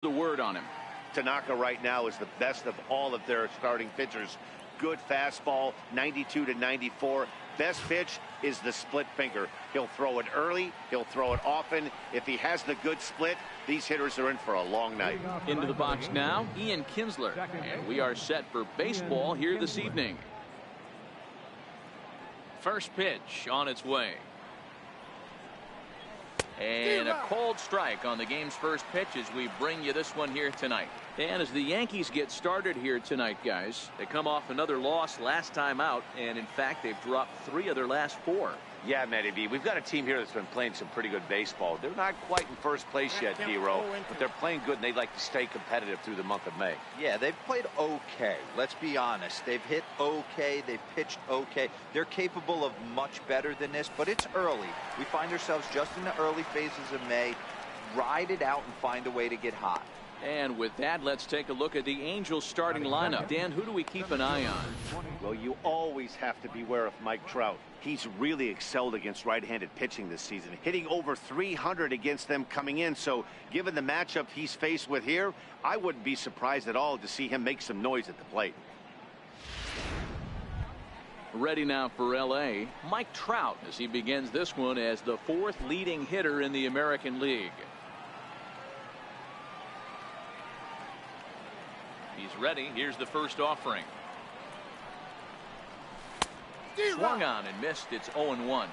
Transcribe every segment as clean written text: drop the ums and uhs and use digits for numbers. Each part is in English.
The word on him. Tanaka right now is the best of all of their starting pitchers. Good fastball, 92 to 94. Best pitch is the split finger. He'll throw it early. He'll throw it often. If he has the good split, these hitters are in for a long night. Into the box now, Ian Kinsler. And we are set for baseball here this evening. First pitch on its way. And a cold strike on the game's first pitch as we bring you this one here tonight. And as the Yankees get started here tonight, guys, they come off another loss last time out, and in fact they've dropped 3 of their last 4. Yeah, Mlb, we've got a team here that's been playing some pretty good baseball. They're not quite in first place yet, D-Row, but they're playing good, and they'd like to stay competitive through the month of May. Yeah, they've played okay. Let's be honest. They've hit okay. They've pitched okay. They're capable of much better than this, but it's early. We find ourselves just in the early phases of May. Ride it out and find a way to get hot. And with that, let's take a look at the Angels starting lineup. Dan, who do we keep an eye on? Well, you always have to beware of Mike Trout. He's really excelled against right-handed pitching this season, hitting over 300 against them coming in. So given the matchup he's faced with here, I wouldn't be surprised at all to see him make some noise at the plate. Ready now for L.A., Mike Trout, as he begins this one as the 4th leading hitter in the American League. He's ready. Here's the first offering. Swung on and missed. It's 0-1.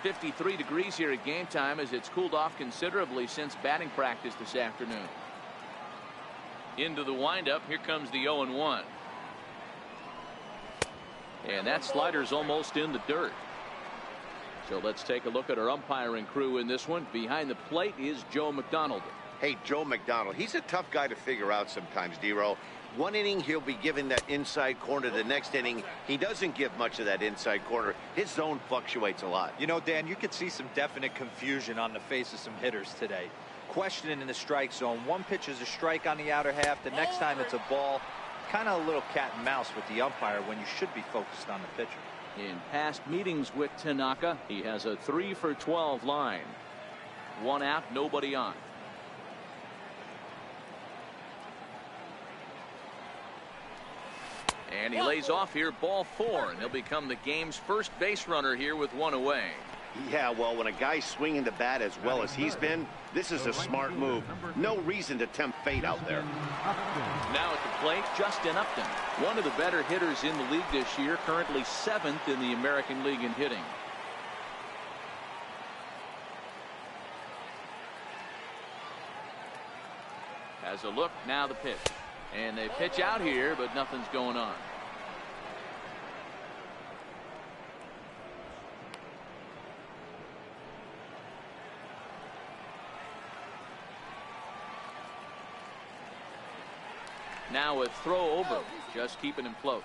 53 degrees here at game time as it's cooled off considerably since batting practice this afternoon. Into the windup. Here comes the 0-1. And that slider's almost in the dirt. So let's take a look at our umpiring crew in this one. Behind the plate is Joe McDonald. Hey, Joe McDonald, he's a tough guy to figure out sometimes, D-Row. One inning, he'll be giving that inside corner. The next inning, he doesn't give much of that inside corner. His zone fluctuates a lot. You know, Dan, you could see some definite confusion on the face of some hitters today. Questioning in the strike zone. One pitch is a strike on the outer half. The next time it's a ball. Kind of a little cat and mouse with the umpire when you should be focused on the pitcher. In past meetings with Tanaka, he has a 3 for 12 line. 1 out, nobody on. And he lays off here, ball 4, and he'll become the game's first base runner here with 1 away. Yeah, well, when a guy's swinging the bat as well as he's been, this is a smart move. No reason to tempt fate out there. Now at the plate, Justin Upton, one of the better hitters in the league this year, currently 7th in the American League in hitting. Has a look, now the pitch. And they pitch out here, but nothing's going on. Now a throw over, just keeping him float.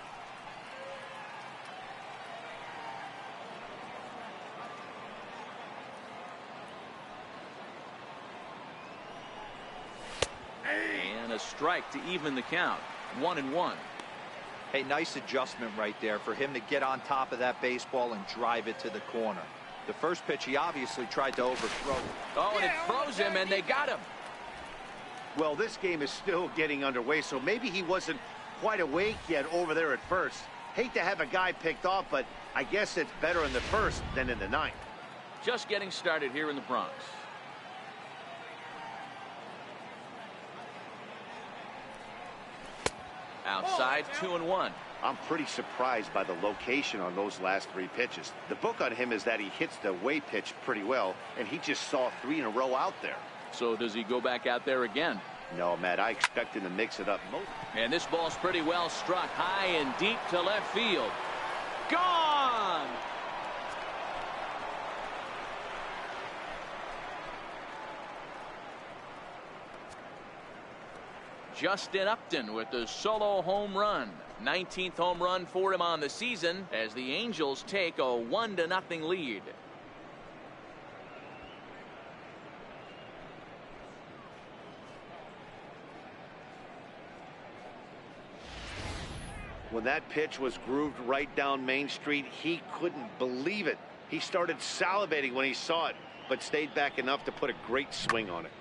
And a strike to even the count. 1-1. Hey, nice adjustment right there for him to get on top of that baseball and drive it to the corner. The first pitch he obviously tried to overthrow. Oh, and it froze him, and they got him. Well, this game is still getting underway, so maybe he wasn't quite awake yet over there at first. Hate to have a guy picked off, but I guess it's better in the first than in the 9th. Just getting started here in the Bronx. Outside, 2-1. I'm pretty surprised by the location on those last 3 pitches. The book on him is that he hits the away pitch pretty well, and he just saw 3 in a row out there. So does he go back out there again? No, Matt, I expect him to mix it up. And this ball's pretty well struck high and deep to left field. Gone! Justin Upton with the solo home run. 19th home run for him on the season as the Angels take a 1-0 lead. When that pitch was grooved right down Main Street, he couldn't believe it. He started salivating when he saw it, but stayed back enough to put a great swing on it.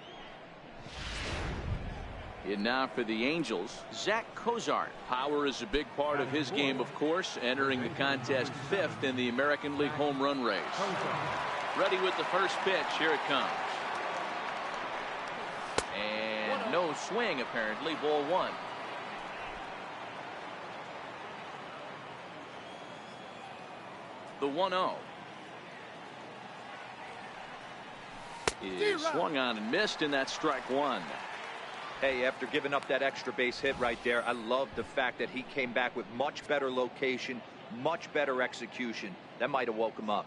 And now for the Angels, Zach Cozart. Power is a big part of his game, of course, entering the contest 5th in the American League home run race. Ready with the first pitch. Here it comes. And no swing, apparently. Ball 1. The 1-0 is swung on and missed, and that's strike 1. Hey, after giving up that extra base hit right there, I love the fact that he came back with much better location, much better execution. That might have woke him up.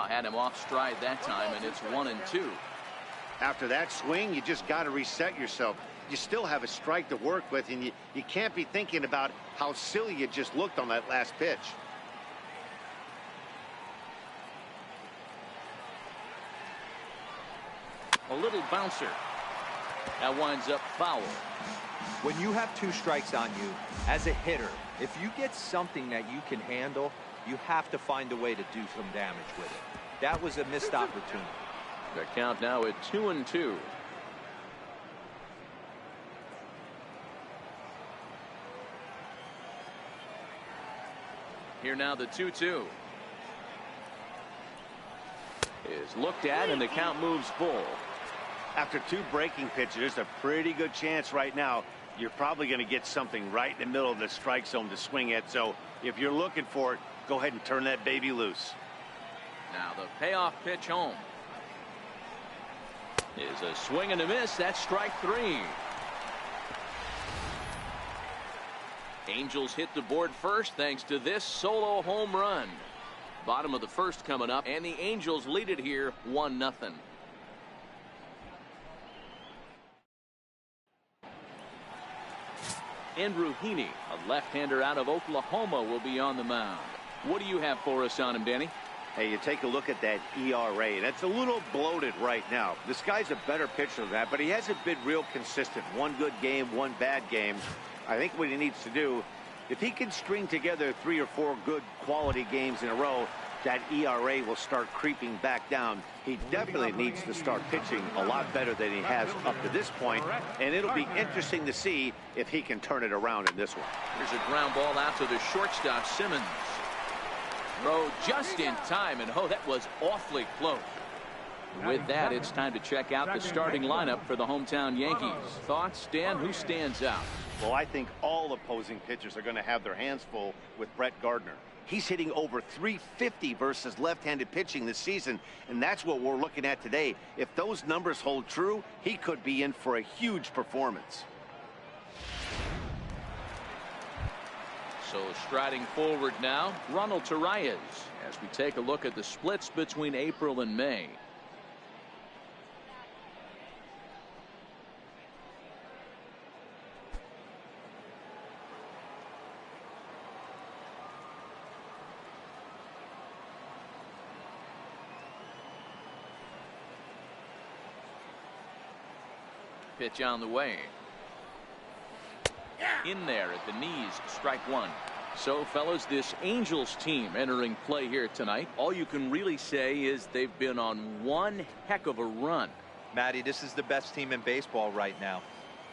Had him off stride that time, and it's 1-2. After that swing, you just got to reset yourself. You still have a strike to work with, and you can't be thinking about how silly you just looked on that last pitch. A little bouncer. That winds up foul. When you have 2 strikes on you, as a hitter, if you get something that you can handle, you have to find a way to do some damage with it. That was a missed opportunity. The count now at 2-2. Here now the 2-2 is looked at, and the count moves full. After 2 breaking pitches, a pretty good chance right now. You're probably going to get something right in the middle of the strike zone to swing at. So if you're looking for it, go ahead and turn that baby loose. Now the payoff pitch home is a swing and a miss. That's strike 3. Angels hit the board first thanks to this solo home run. Bottom of the first coming up, and the Angels lead it here 1-0. Andrew Heaney, a left-hander out of Oklahoma, will be on the mound. What do you have for us on him, Danny? Hey, you take a look at that ERA, and it's a little bloated right now. This guy's a better pitcher than that, but he hasn't been real consistent. 1 good game, 1 bad game. I think what he needs to do, if he can string together 3 or 4 good quality games in a row, that ERA will start creeping back down. He definitely needs to start pitching a lot better than he has up to this point, and it'll be interesting to see if he can turn it around in this one. Here's a ground ball out to the shortstop, Simmons. Throw just in time, and that was awfully close. With that, it's time to check out the starting lineup for the hometown Yankees. Thoughts, Dan? Who stands out? Well, I think all opposing pitchers are going to have their hands full with Brett Gardner. He's hitting over 350 versus left-handed pitching this season, and that's what we're looking at today. If those numbers hold true, he could be in for a huge performance. So striding forward now, Ronald Torreyes, as we take a look at the splits between April and May. Pitch on the way. In there at the knees, strike one. So, fellas, this Angels team entering play here tonight, all you can really say is they've been on one heck of a run. Matty, this is the best team in baseball right now.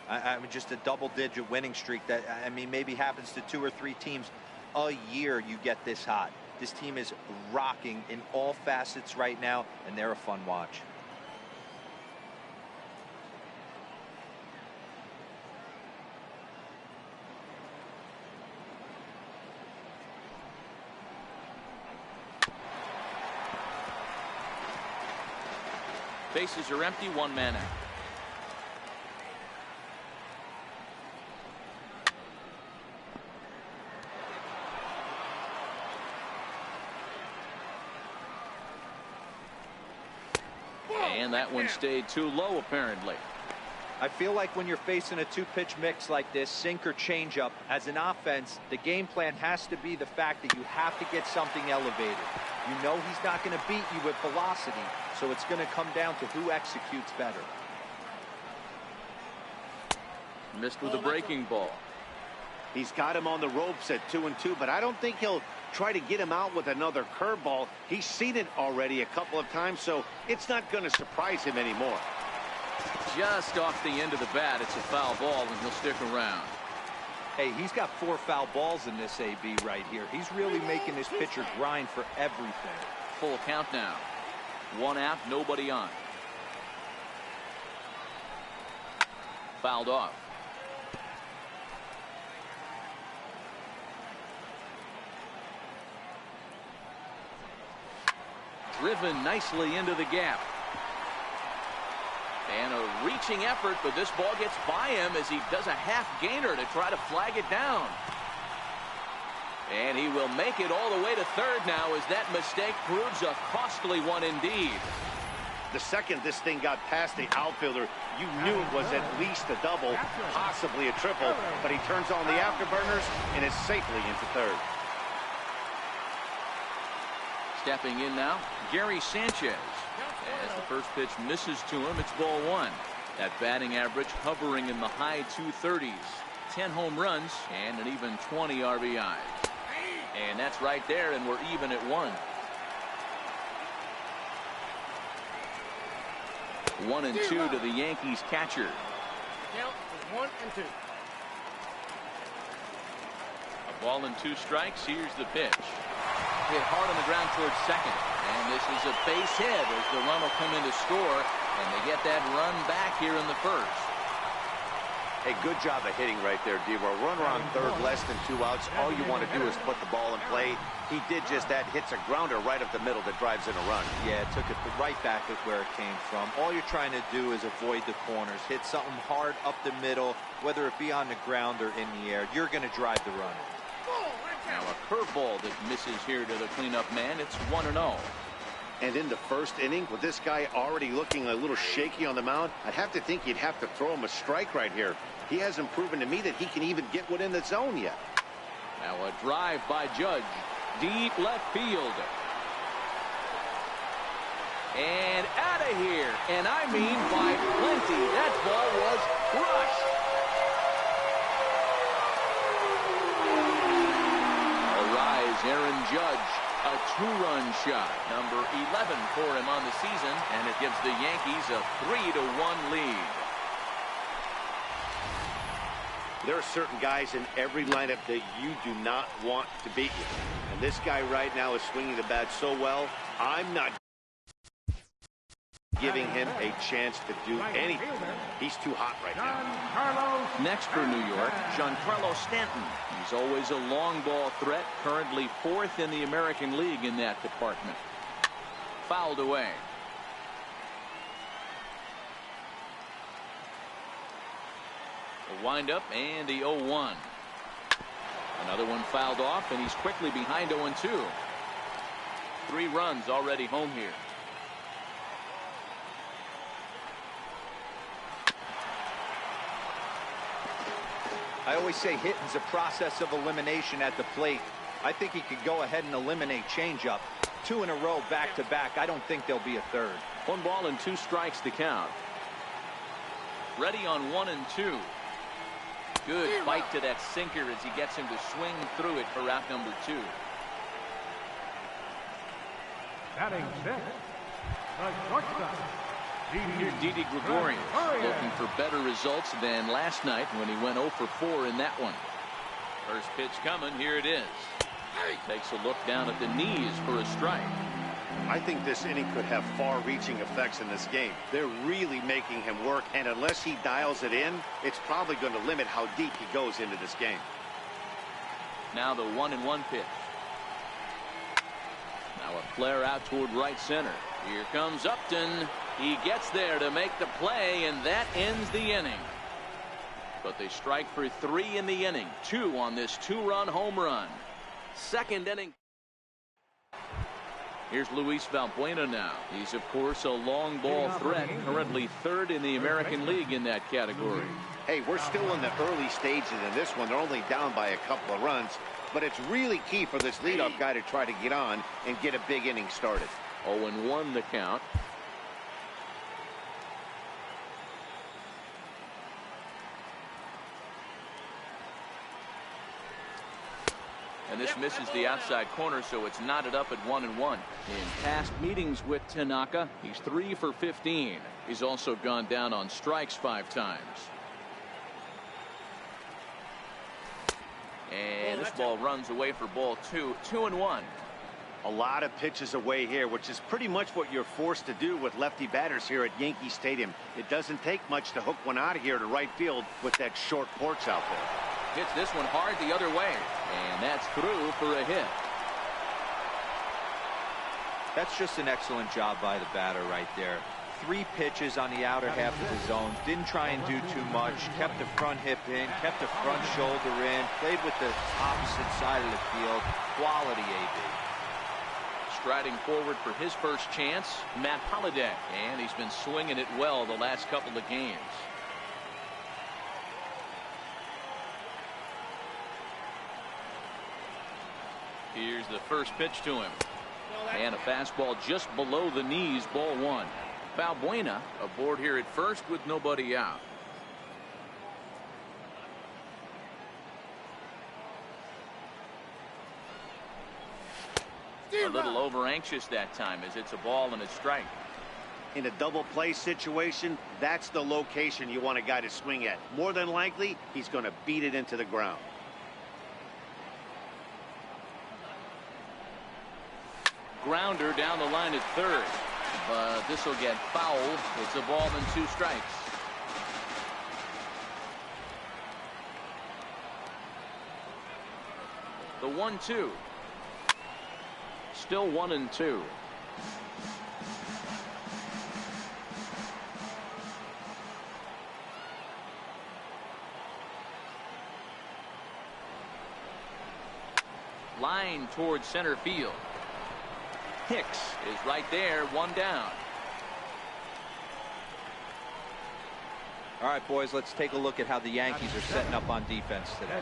I mean, just a double-digit winning streak that, I mean, maybe happens to 2 or 3 teams a year. You get this hot. This team is rocking in all facets right now, and they're a fun watch. Bases are empty, 1 man out. And that one stayed too low, apparently. I feel like when you're facing a 2-pitch mix like this, sink or changeup, as an offense, the game plan has to be the fact that you have to get something elevated. You know he's not going to beat you with velocity, so it's going to come down to who executes better. Missed with a breaking ball. He's got him on the ropes at 2-2, but I don't think he'll try to get him out with another curveball. He's seen it already a couple of times, so it's not going to surprise him anymore. Just off the end of the bat, it's a foul ball, and he'll stick around. Hey, he's got 4 foul balls in this AB right here. He's really making this pitcher grind for everything. Full count now. 1 out, nobody on. Fouled off. Driven nicely into the gap. And a reaching effort, but this ball gets by him as he does a half gainer to try to flag it down. And he will make it all the way to third now as that mistake proves a costly one indeed. The second this thing got past the outfielder, you knew it was at least a double, possibly a triple, but he turns on the afterburners and is safely into third. Stepping in now, Gary Sanchez. As the first pitch misses to him, it's ball 1. That batting average hovering in the high 230s. 10 home runs and an even 20 RBIs. And that's right there, and we're even at 1. 1-2 to the Yankees catcher. Count is 1-2. A ball and 2 strikes. Here's the pitch. Hit hard on the ground towards second. And this is a base hit as the run will come in to score. And they get that run back here in the first. Hey, good job of hitting right there, D. A runner on third, less than 2 outs. All you want to do is put the ball in play. He did just that. Hits a grounder right up the middle that drives in a run. Yeah, it took it right back at where it came from. All you're trying to do is avoid the corners. Hit something hard up the middle, whether it be on the ground or in the air. You're going to drive the runner. Now a curveball that misses here to the cleanup man. It's 1-0. And in the first inning, with this guy already looking a little shaky on the mound, I'd have to think you'd have to throw him a strike right here. He hasn't proven to me that he can even get one in the zone yet. Now a drive by Judge. Deep left field. And out of here. And I mean by plenty. That ball was crushed. Arise, Aaron Judge. A 2-run shot. Number 11 for him on the season. And it gives the Yankees a 3-1 lead. There are certain guys in every lineup that you do not want to beat you. And this guy right now is swinging the bat so well, I'm not giving him a chance to do anything. He's too hot right now. Next for New York, Giancarlo Stanton. He's always a long ball threat, currently 4th in the American League in that department. Fouled away. A windup and the 0-1. Another one fouled off, and he's quickly behind 0-2. 3 runs already home here. I always say hitting's a process of elimination at the plate. I think he could go ahead and eliminate changeup. 2 in a row back to back. I don't think there'll be a third. 1 ball and 2 strikes to count. Ready on 1-2. Good bite to that sinker as he gets him to swing through it for out number 2. Batting six, the shortstop, Here's Didi Gregorius looking for better results than last night when he went 0 for 4 in that one. First pitch coming. Here it is. Takes a look down at the knees for a strike. I think this inning could have far-reaching effects in this game. They're really making him work, and unless he dials it in, it's probably going to limit how deep he goes into this game. Now the 1-1 pitch. Now a flare out toward right center. Here comes Upton. He gets there to make the play, and that ends the inning. But they strike for 3 in the inning. 2 on this 2-run home run. Second inning. Here's Luis Valbuena now. He's, of course, a long ball threat, currently 3rd in the American League in that category. Hey, we're still in the early stages in this one. They're only down by a couple of runs, but it's really key for this leadoff guy to try to get on and get a big inning started. 0-1 the count. And this misses the outside corner, so it's knotted up at 1-1. In past meetings with Tanaka, he's 3 for 15. He's also gone down on strikes 5 times. And this ball runs away for ball 2. 2-1. A lot of pitches away here, which is pretty much what you're forced to do with lefty batters here at Yankee Stadium. It doesn't take much to hook one out of here to right field with that short porch out there. Hits this one hard the other way, and that's through for a hit. That's just an excellent job by the batter right there. 3 pitches on the outer half of the zone. Didn't try and do too much. Kept the front hip in, kept the front shoulder in, played with the opposite side of the field. Quality AB. Striding forward for his first chance, Matt Holliday, and he's been swinging it well the last couple of games. Here's the first pitch to him. And a fastball just below the knees, ball 1. Valbuena aboard here at first with nobody out. A little over anxious that time as it's a ball and a strike. In a double play situation, that's the location you want a guy to swing at. More than likely, he's going to beat it into the ground. Grounder down the line at 3rd, but this will get foul. It's a ball and 2 strikes. The 1-2. Still 1-2. Line towards center field. Hicks is right there, 1 down. All right, boys, let's take a look at how the Yankees are setting up on defense today.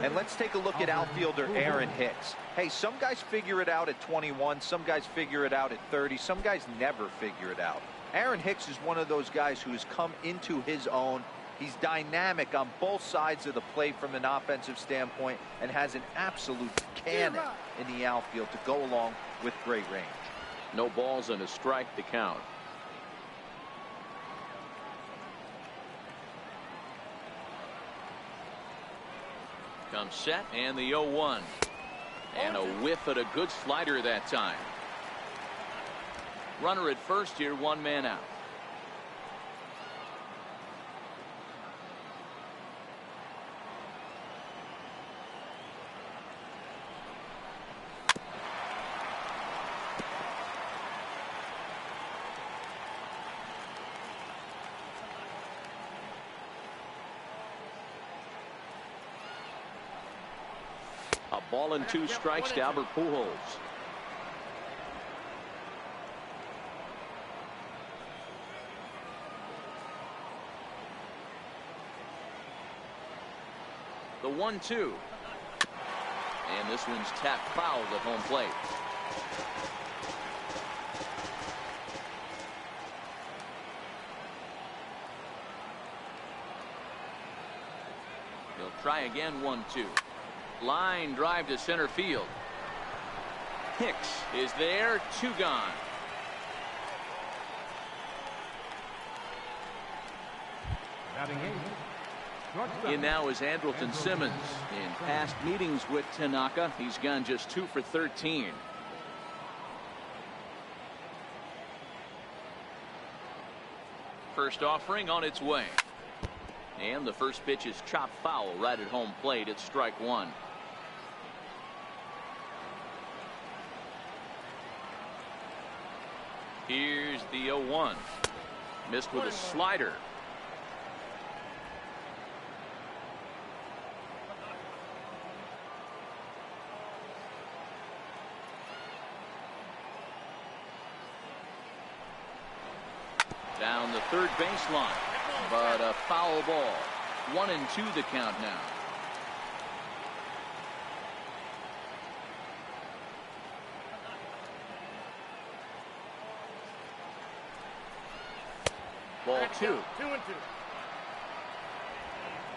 And let's take a look at outfielder Aaron Hicks. Hey, some guys figure it out at 21. Some guys figure it out at 30. Some guys never figure it out. Aaron Hicks is one of those guys who has come into his own. He's dynamic on both sides of the plate from an offensive standpoint and has an absolute cannon in the outfield to go along with great range. No balls and a strike to count. Comes set and the 0-1. And a whiff at a good slider that time. Runner at first here, 1 man out. A ball and 2 strikes to Albert Pujols. The 1-2. And this one's tapped foul at home plate. Try again, 1-2. Line drive to center field. Hicks is there, 2 gone. Batting eighth. Shortstop. In now is Andrelton Simmons. In past meetings with Tanaka, he's gone just 2 for 13. First offering on its way. And the first pitch is chopped foul right at home plate. It's strike 1. Here's the 0-1. Missed with a slider. Down the third baseline, but a foul ball. 1-2 the count now. Ball 2. 2-2.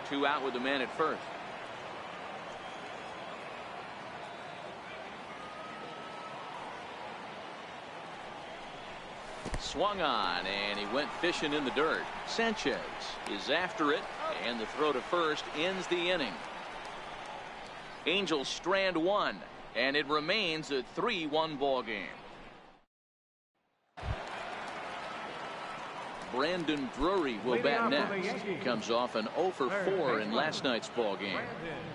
2 out with the man at first. Swung on, and he went fishing in the dirt. Sanchez is after it, and the throw to first ends the inning. Angels strand 1, and it remains a 3-1 ball game. Brandon Drury will bat next. Comes off an 0 for 4 in last night's ball game.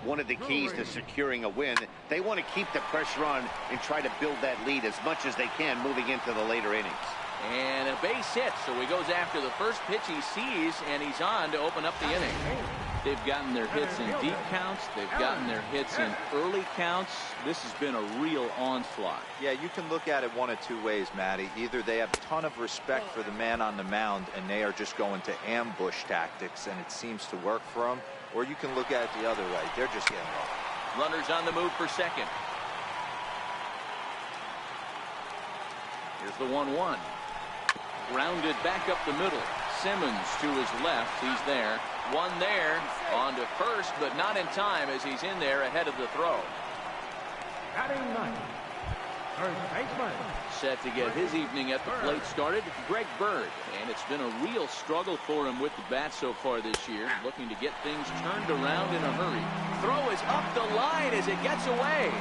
One of the keys to securing a win, they want to keep the pressure on and try to build that lead as much as they can moving into the later innings. And a base hit, so he goes after the first pitch he sees, and he's on to open up the inning. They've gotten their hits in deep counts. They've gotten their hits in early counts. This has been a real onslaught. Yeah, you can look at it one of 2 ways, Matty. Either they have a ton of respect for the man on the mound, and they are just going to ambush tactics, and it seems to work for them. Or you can look at it the other way. They're just getting low. Runners on the move for second. Here's the 1-1. Grounded back up the middle. Simmons to his left. He's there. One there. On to first, but not in time as he's in there ahead of the throw. Batting ninth. First baseman. Set to get his evening at the plate started, Greg Bird. And it's been a real struggle for him with the bat so far this year. Looking to get things turned around in a hurry. Throw is up the line as it gets away.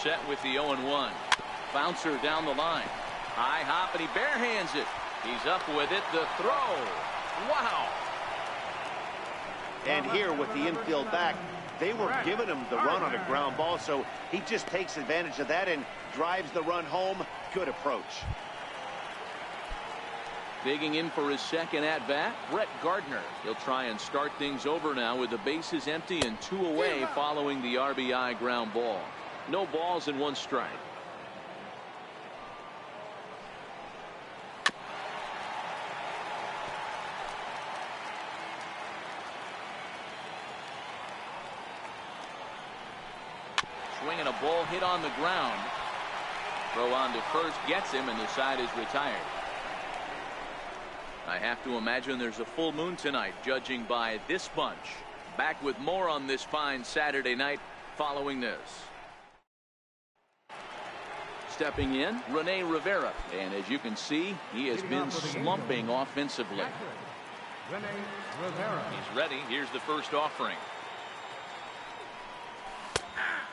Set with the 0-1. Bouncer down the line. High hop, and he barehands it. He's up with it. The throw. Wow. And here with the infield back, they were giving him the run on a ground ball, so he just takes advantage of that and drives the run home. Good approach. Digging in for his second at-bat, Brett Gardner. He'll try and start things over now with the bases empty and 2 away following the RBI ground ball. No balls and 1 strike. Swinging a ball hit on the ground. Throw on to first gets him, and the side is retired. I have to imagine there's a full moon tonight, judging by this bunch. Back with more on this fine Saturday night following this. Stepping in, Rene Rivera, and as you can see, he has been slumping offensively. Rene Rivera. He's ready. Here's the first offering.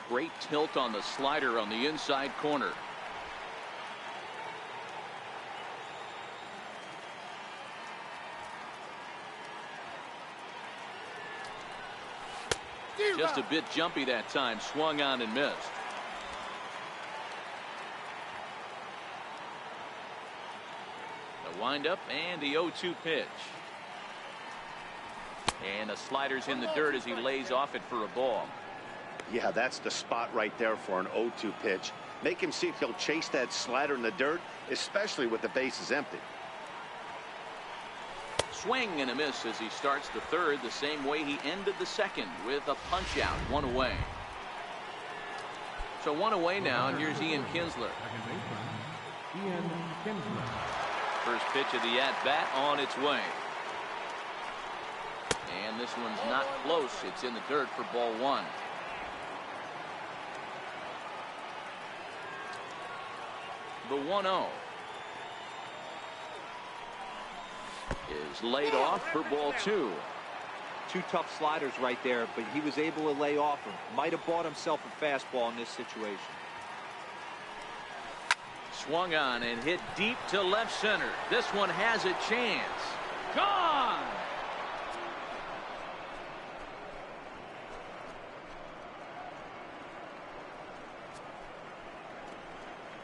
Great tilt on the slider on the inside corner. Just a bit jumpy that time. Swung on and missed. The windup and the 0-2 pitch. And the slider's in the dirt as he lays off it for a ball. Yeah, that's the spot right there for an 0-2 pitch. Make him see if he'll chase that slider in the dirt, especially with the bases empty. Swing and a miss as he starts the third the same way he ended the second with a punch out, 1 away. So one away now, and here's Ian Kinsler. Second baseman, Ian Kinsler. First pitch of the at-bat on its way. And this one's not close. It's in the dirt for ball one. The 1-0 is laid off for ball two. Two tough sliders right there, but he was able to lay off him. Might have bought himself a fastball in this situation. Swung on and hit deep to left center. This one has a chance. Gone!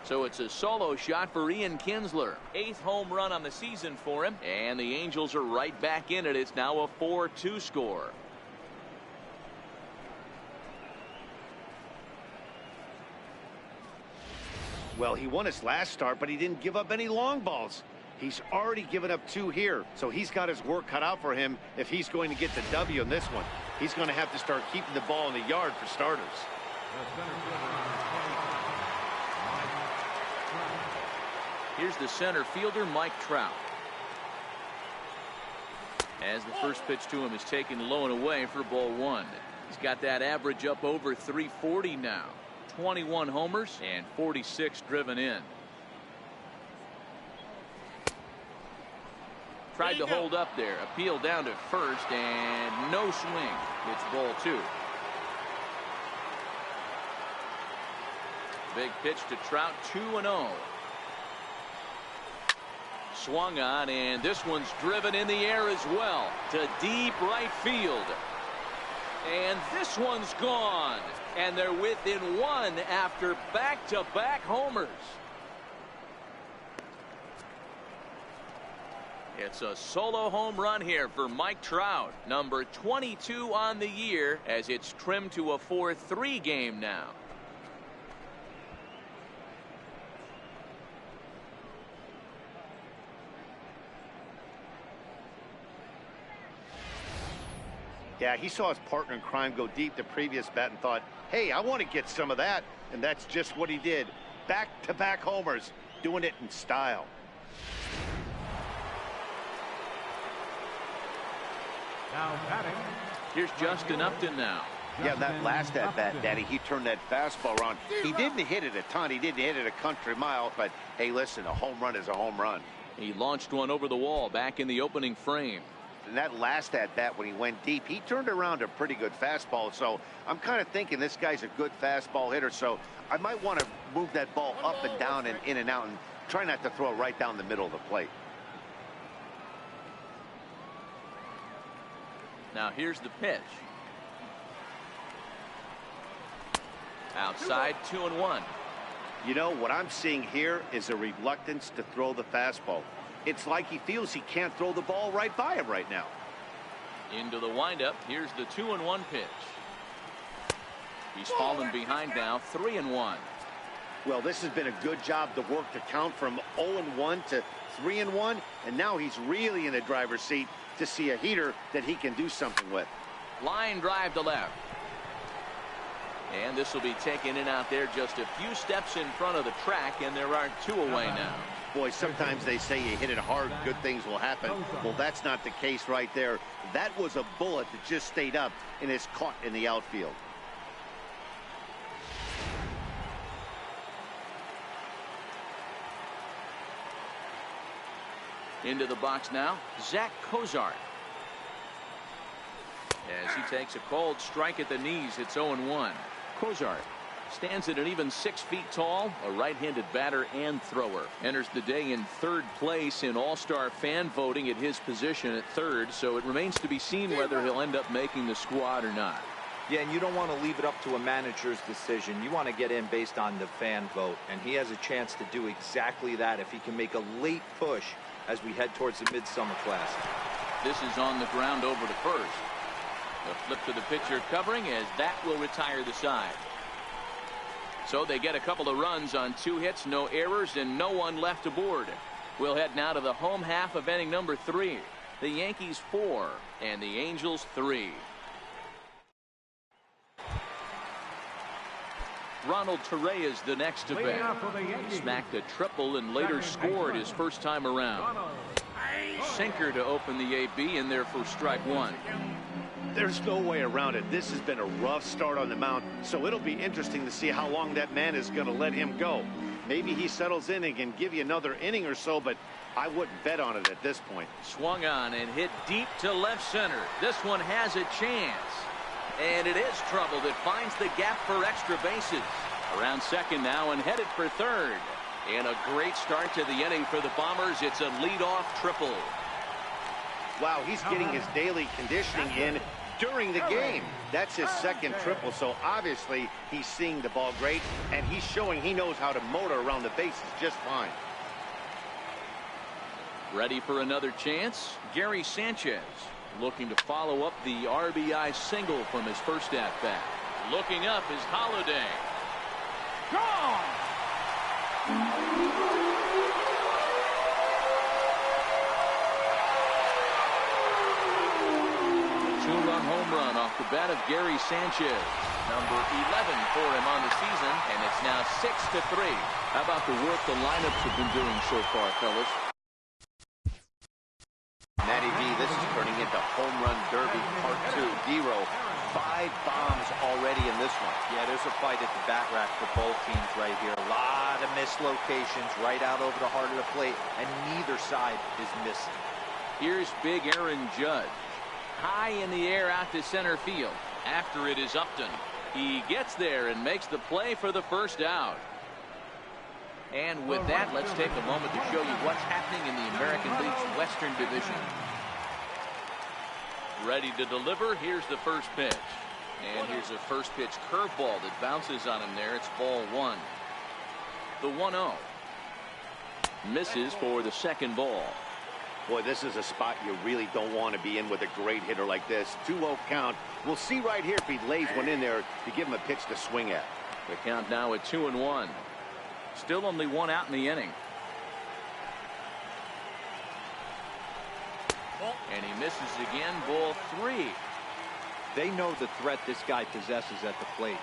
So it's a solo shot for Ian Kinsler. 8th home run on the season for him. And the Angels are right back in it. It's now a 4-2 score. Well, he won his last start, but he didn't give up any long balls. He's already given up 2 here, so he's got his work cut out for him if he's going to get the W in this one. He's going to have to start keeping the ball in the yard for starters. Here's the center fielder, Mike Trout. As the first pitch to him is taken low and away for ball one. He's got that average up over 340 now. 21 homers and 46 driven in. Tried to hold up there. Appeal down to first and no swing. It's ball two. Big pitch to Trout, 2-0. Swung on, and this one's driven in the air as well to deep right field. And this one's gone. And they're within one after back-to-back homers. It's a solo home run here for Mike Trout, number 22 on the year, as it's trimmed to a 4-3 game now. Yeah, he saw his partner in crime go deep the previous bat and thought, hey, I want to get some of that. And that's just what he did. Back-to-back homers, doing it in style. Now batting. Here's Justin Upton now. Yeah, that last at-bat, Daddy, he turned that fastball around. He didn't hit it a ton. He didn't hit it a country mile. But, hey, listen, a home run is a home run. He launched one over the wall back in the opening frame. And that last at-bat when he went deep, he turned around a pretty good fastball. So I'm kind of thinking this guy's a good fastball hitter. So I might want to move that ball up and down and in and out and try not to throw it right down the middle of the plate. Now here's the pitch. Outside, 2-1. You know, what I'm seeing here is a reluctance to throw the fastball. It's like he feels he can't throw the ball right by him right now. Into the windup. Here's the 2-1 pitch. He's fallen behind now, 3-1. Well, this has been a good job to work the count from 0-1 to 3-1, and now he's really in the driver's seat to see a heater that he can do something with. Line drive to left. And this will be taken in out there just a few steps in front of the track, and there are 2 away now. Boy, sometimes they say you hit it hard, good things will happen. Well, that's not the case right there. That was a bullet that just stayed up and is caught in the outfield. Into the box now, Zach Cozart. As he takes a cold strike at the knees, it's 0-1. Cozart stands at an even 6 feet tall, a right-handed batter and thrower. Enters the day in 3rd place in all-star fan voting at his position at 3rd, so it remains to be seen whether he'll end up making the squad or not. Yeah, and you don't want to leave it up to a manager's decision. You want to get in based on the fan vote, and he has a chance to do exactly that if he can make a late push as we head towards the Midsummer Classic. This is on the ground over to first. A flip to the pitcher covering as that will retire the side. So they get a couple of runs on 2 hits, no errors, and no one left aboard. We'll head now to the home half of inning number 3. The Yankees 4 and the Angels 3. Ronald Torreyes the next to Leading bat. off for the Yankees, Smacked a triple and later Second scored baseman, his first time around. Ronald. Sinker to open the AB in there for strike one. There's no way around it. This has been a rough start on the mound, so it'll be interesting to see how long that man is going to let him go. Maybe he settles in and can give you another inning or so, but I wouldn't bet on it at this point. Swung on and hit deep to left center. This one has a chance. And it is trouble that finds the gap for extra bases. Around second now and headed for third. And a great start to the inning for the Bombers. It's a leadoff triple. Wow, he's getting his daily conditioning in during the game. That's his second triple, so obviously he's seeing the ball great, and he's showing he knows how to motor around the bases just fine. Ready for another chance? Gary Sanchez looking to follow up the RBI single from his first at-bat. Looking up is Holiday. Gone! Two-run home run off the bat of Gary Sanchez. Number 11 for him on the season, and it's now 6-3. How about the work the lineups have been doing so far, fellas? Matty V, this is turning into home run derby part 2. D-Row, 5 bombs already in this one. Yeah, there's a fight at the bat rack for both teams right here. A lot of missed locations right out over the heart of the plate, and neither side is missing. Here's big Aaron Judge. High in the air out to center field. After it is Upton. He gets there and makes the play for the first out. And with that, let's take a moment to show you what's happening in the American League's Western Division. Ready to deliver. Here's the first pitch. And here's a first pitch curveball that bounces on him there. It's ball one. The 1-0. Misses for the second ball. Boy, this is a spot you really don't want to be in with a great hitter like this. 2-0 count. We'll see right here if he lays one in there to give him a pitch to swing at. The count now at 2-1. Still only one out in the inning. And he misses again. Ball 3. They know the threat this guy possesses at the plate.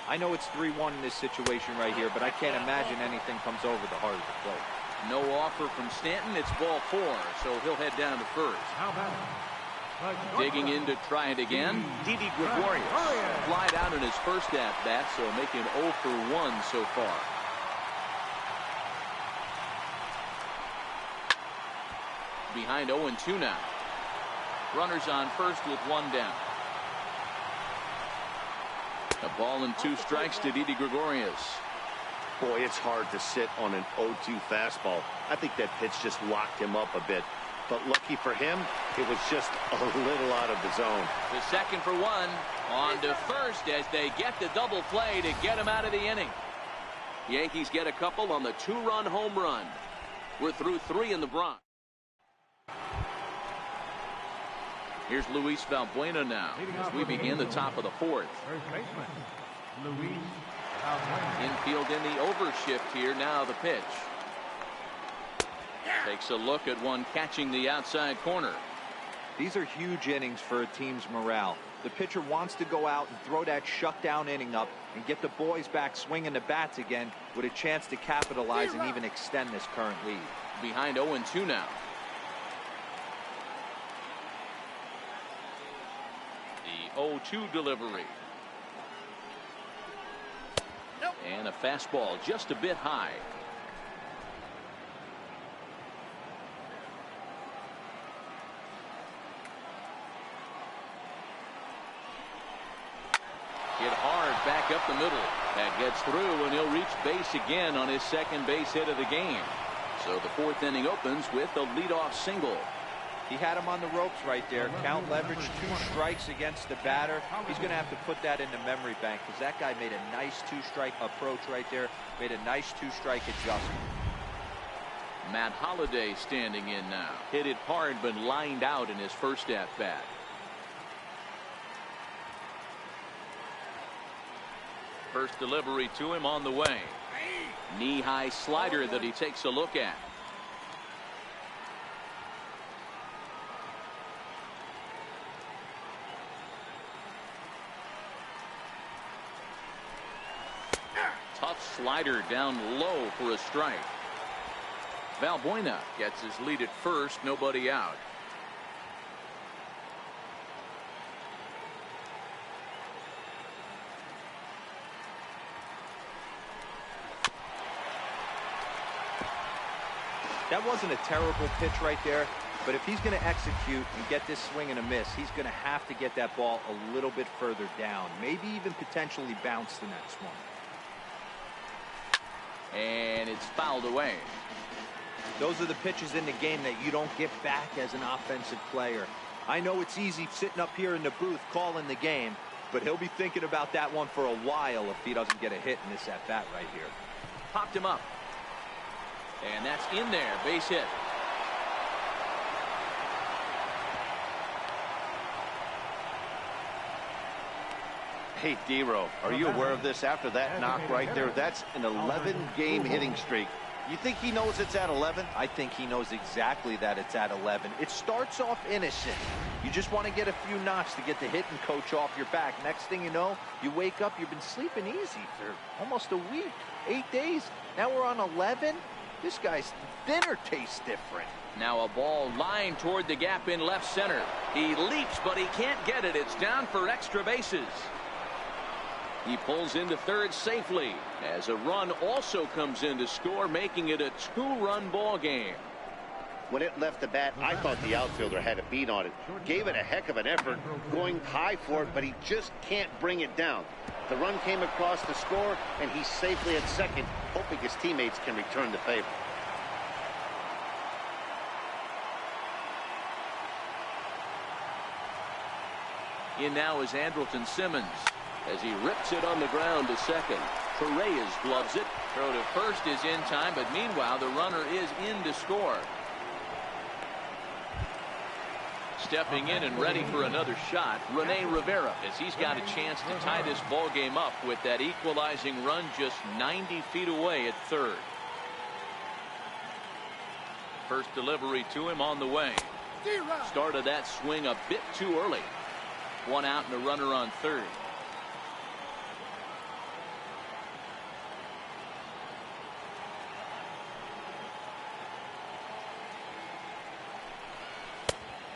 I know it's 3-1 in this situation right here, but I can't imagine anything comes over the heart of the plate. No offer from Stanton. It's ball 4, so he'll head down to first. How about Digging in to try it again. Didi Gregorius flied out in his first at-bat, so making 0 for 1 so far. Behind 0-2 now. Runners on first with 1 down. A ball and 2 strikes to Didi Gregorius. Boy, it's hard to sit on an 0-2 fastball. I think that pitch just locked him up a bit. But lucky for him, it was just a little out of the zone. The second for 1. On to first as they get the double play to get him out of the inning. Yankees get a couple on the 2-run home run. We're through 3 in the Bronx. Here's Luis Valbuena now as we begin the top of the 4th. First baseman, Luis Valbuena. Infield in the overshift here. Now the pitch. Takes a look at one catching the outside corner. These are huge innings for a team's morale. The pitcher wants to go out and throw that shutdown inning up and get the boys back swinging the bats again with a chance to capitalize and even extend this current lead. Behind 0-2 now. The 0-2 delivery. And a fastball just a bit high. Hit hard back up the middle. That gets through, and he'll reach base again on his second base hit of the game. So the 4th inning opens with a leadoff single. He had him on the ropes right there. Count leverage, 2 strikes against the batter. He's going to have to put that in the memory bank because that guy made a nice 2-strike approach right there. Made a nice 2-strike adjustment. Matt Holliday standing in now. Hit it hard but lined out in his first at-bat. First delivery to him on the way. Knee-high slider that he takes a look at. Tough slider down low for a strike. Valbuena gets his lead at first, nobody out. That wasn't a terrible pitch right there, but if he's going to execute and get this swing and a miss, he's going to have to get that ball a little bit further down, maybe even potentially bounce the next one. And it's fouled away. Those are the pitches in the game that you don't get back as an offensive player. I know it's easy sitting up here in the booth calling the game, but he'll be thinking about that one for a while if he doesn't get a hit in this at bat right here. Popped him up. And that's in there, base hit. Hey, D-Row, are you aware of this after that knock right there? That's an 11-game hitting streak. You think he knows it's at 11? I think he knows exactly that it's at 11. It starts off innocent. You just want to get a few knocks to get the hitting coach off your back. Next thing you know, you wake up, you've been sleeping easy for almost a week, 8 days. Now we're on 11. This guy's dinner tastes different. Now a ball lined toward the gap in left center. He leaps, but he can't get it. It's down for extra bases. He pulls into third safely as a run also comes in to score, making it a 2-run ball game. When it left the bat, I thought the outfielder had a beat on it. Gave it a heck of an effort, going high for it, but he just can't bring it down. The run came across to score, and he's safely at second, hoping his teammates can return the favor. In now is Andrelton Simmons as he rips it on the ground to second. Torres gloves it. Throw to first is in time, but meanwhile the runner is in to score. Stepping in and ready for another shot, Rene Rivera, as he's got a chance to tie this ball game up with that equalizing run just 90 feet away at third. First delivery to him on the way. Started that swing a bit too early. One out and a runner on third.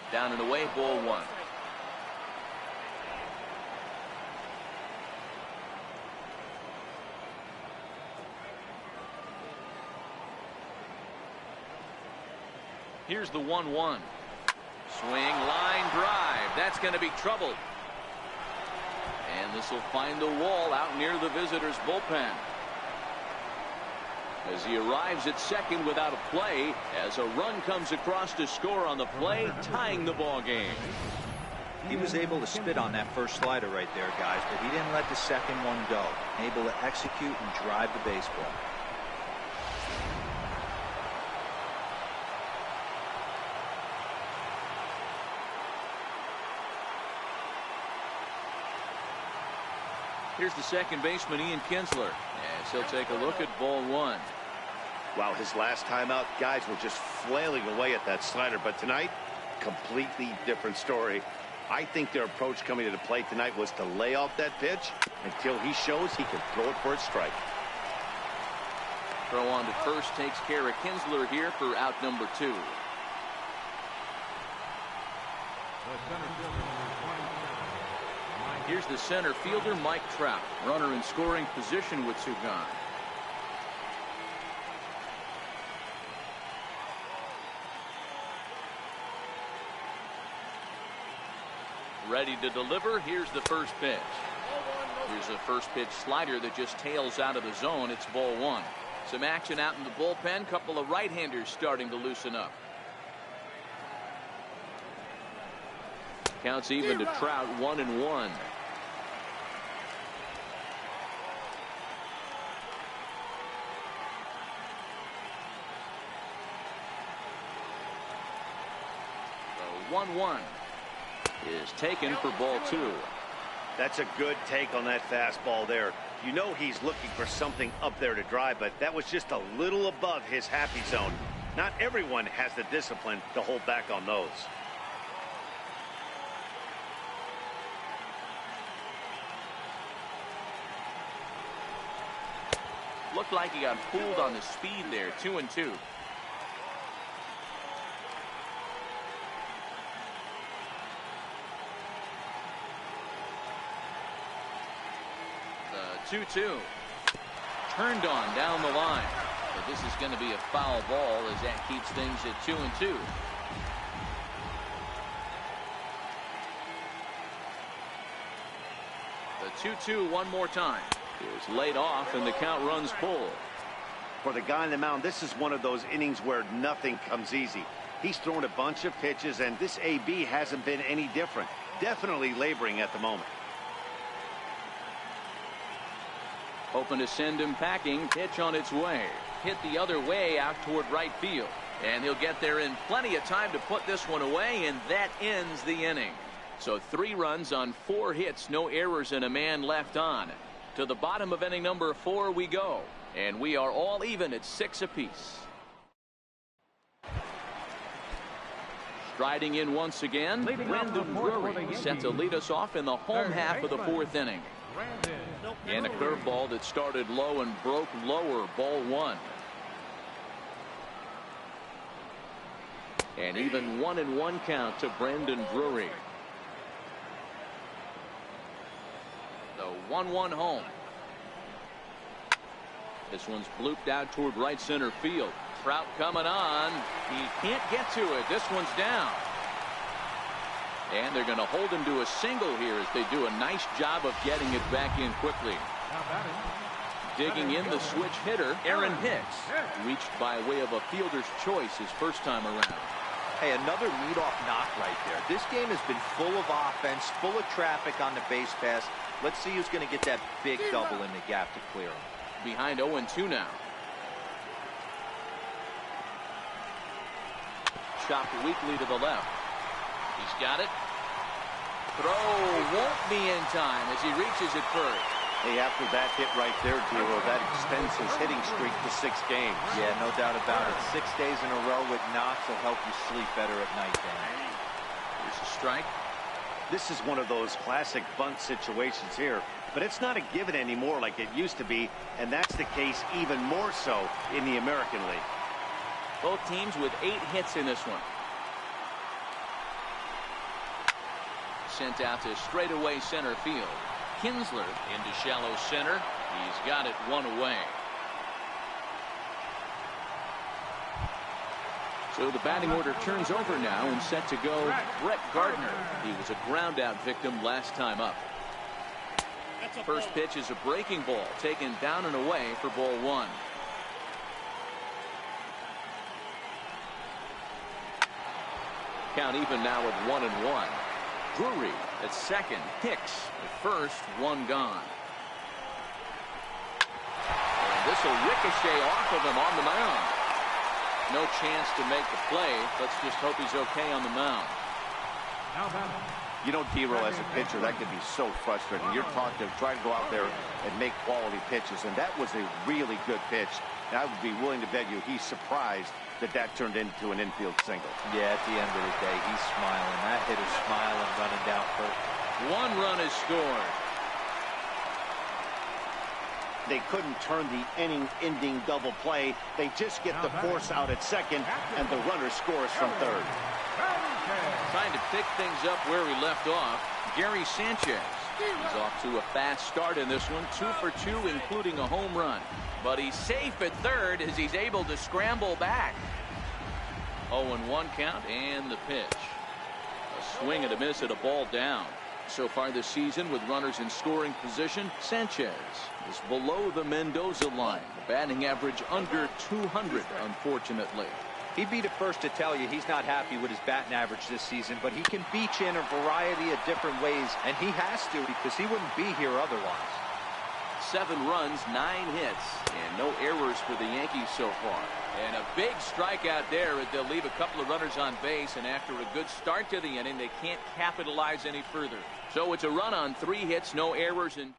Down and away, ball one. Here's the 1-1. Swing, line drive. That's going to be trouble. And this will find the wall out near the visitors' bullpen. As he arrives at second without a play, as a run comes across to score on the play, tying the ball game. He was able to spit on that first slider right there, guys, but he didn't let the second one go. Able to execute and drive the baseball. Here's the second baseman, Ian Kinsler, as he'll take a look at ball one. Wow, his last time out, guys were just flailing away at that slider. But tonight, completely different story. I think their approach coming to the plate tonight was to lay off that pitch until he shows he can throw it for a strike. Throw on to first takes care of Kinsler here for out number 2. Here's the center fielder, Mike Trout. Runner in scoring position with 2 gone. Ready to deliver. Here's the first pitch. Here's a first pitch slider that just tails out of the zone. It's ball 1. Some action out in the bullpen. Couple of right-handers starting to loosen up. Counts even to Trout, 1-1. So 1-1 is taken for ball 2. That's a good take on that fastball there. You know he's looking for something up there to drive, but that was just a little above his happy zone. Not everyone has the discipline to hold back on those. Looked like he got fooled on the speed there. 2-2. The 2-2. Turned on down the line. But this is going to be a foul ball as that keeps things at 2-2. The 2-2 one more time. Is laid off and the count runs full. For the guy on the mound, this is one of those innings where nothing comes easy. He's thrown a bunch of pitches, and this AB hasn't been any different. Definitely laboring at the moment. Hoping to send him packing. Pitch on its way. Hit the other way out toward right field. And he'll get there in plenty of time to put this one away, and that ends the inning. So 3 runs on 4 hits, no errors, and a man left on. To the bottom of inning number 4 we go. And we are all even at 6 apiece. Striding in once again, Brandon Drury set to lead us off in the home half of the 4th inning. And a curveball that started low and broke lower, ball 1. And even 1-1 count to Brandon Drury. The 1-1 home. This one's blooped out toward right center field. Trout coming on. He can't get to it. This one's down. And they're going to hold him to a single here as they do a nice job of getting it back in quickly. Digging in the switch hitter, Aaron Hicks. Reached by way of a fielder's choice his first time around. Hey, another leadoff knock right there. This game has been full of offense, full of traffic on the base pass. Let's see who's going to get that big double in the gap to clear him. Behind 0-2 now. Chopped weakly to the left. He's got it. Throw won't be in time as he reaches it first. Hey, after that hit right there, Giro, that extends his hitting streak to 6 games. Yeah, no doubt about it. 6 days in a row with knocks will help you sleep better at night, Dan. Here's a strike. This is one of those classic bunt situations here, but it's not a given anymore like it used to be, and that's the case even more so in the American League. Both teams with 8 hits in this one. Sent out to straightaway center field. Kinsler into shallow center. He's got it 1 away. So the batting order turns over now and set to go Brett Gardner. He was a ground out victim last time up. First pitch is a breaking ball taken down and away for ball 1. Count even now at 1-1. Drury at second. Hicks at first. 1 gone. And this will ricochet off of him on the mound. No chance to make the play. Let's just hope he's okay on the mound. You know, Giro, as a pitcher, that can be so frustrating. You're taught to try to go out there and make quality pitches, and that was a really good pitch. And I would be willing to bet you he's surprised that that turned into an infield single. Yeah, at the end of the day, he's smiling. That hitter's smiling, running down first. 1 run is scored. They couldn't turn the inning-ending double play. They just get the force out at second, and the runner scores from third. Trying to pick things up where he left off, Gary Sanchez. He's off to a fast start in this one, 2 for 2, including a home run. But he's safe at third as he's able to scramble back. 0-1 count and the pitch. A swing and a miss at a ball down. So far this season with runners in scoring position, Sanchez is below the Mendoza line. The batting average under 200, unfortunately. He'd be the first to tell you he's not happy with his batting average this season, but he can beat you in a variety of different ways, and he has to because he wouldn't be here otherwise. 7 runs, 9 hits, and no errors for the Yankees so far. And a big strikeout there as they'll leave a couple of runners on base, and after a good start to the inning, they can't capitalize any further. So it's a run on 3 hits, no errors, and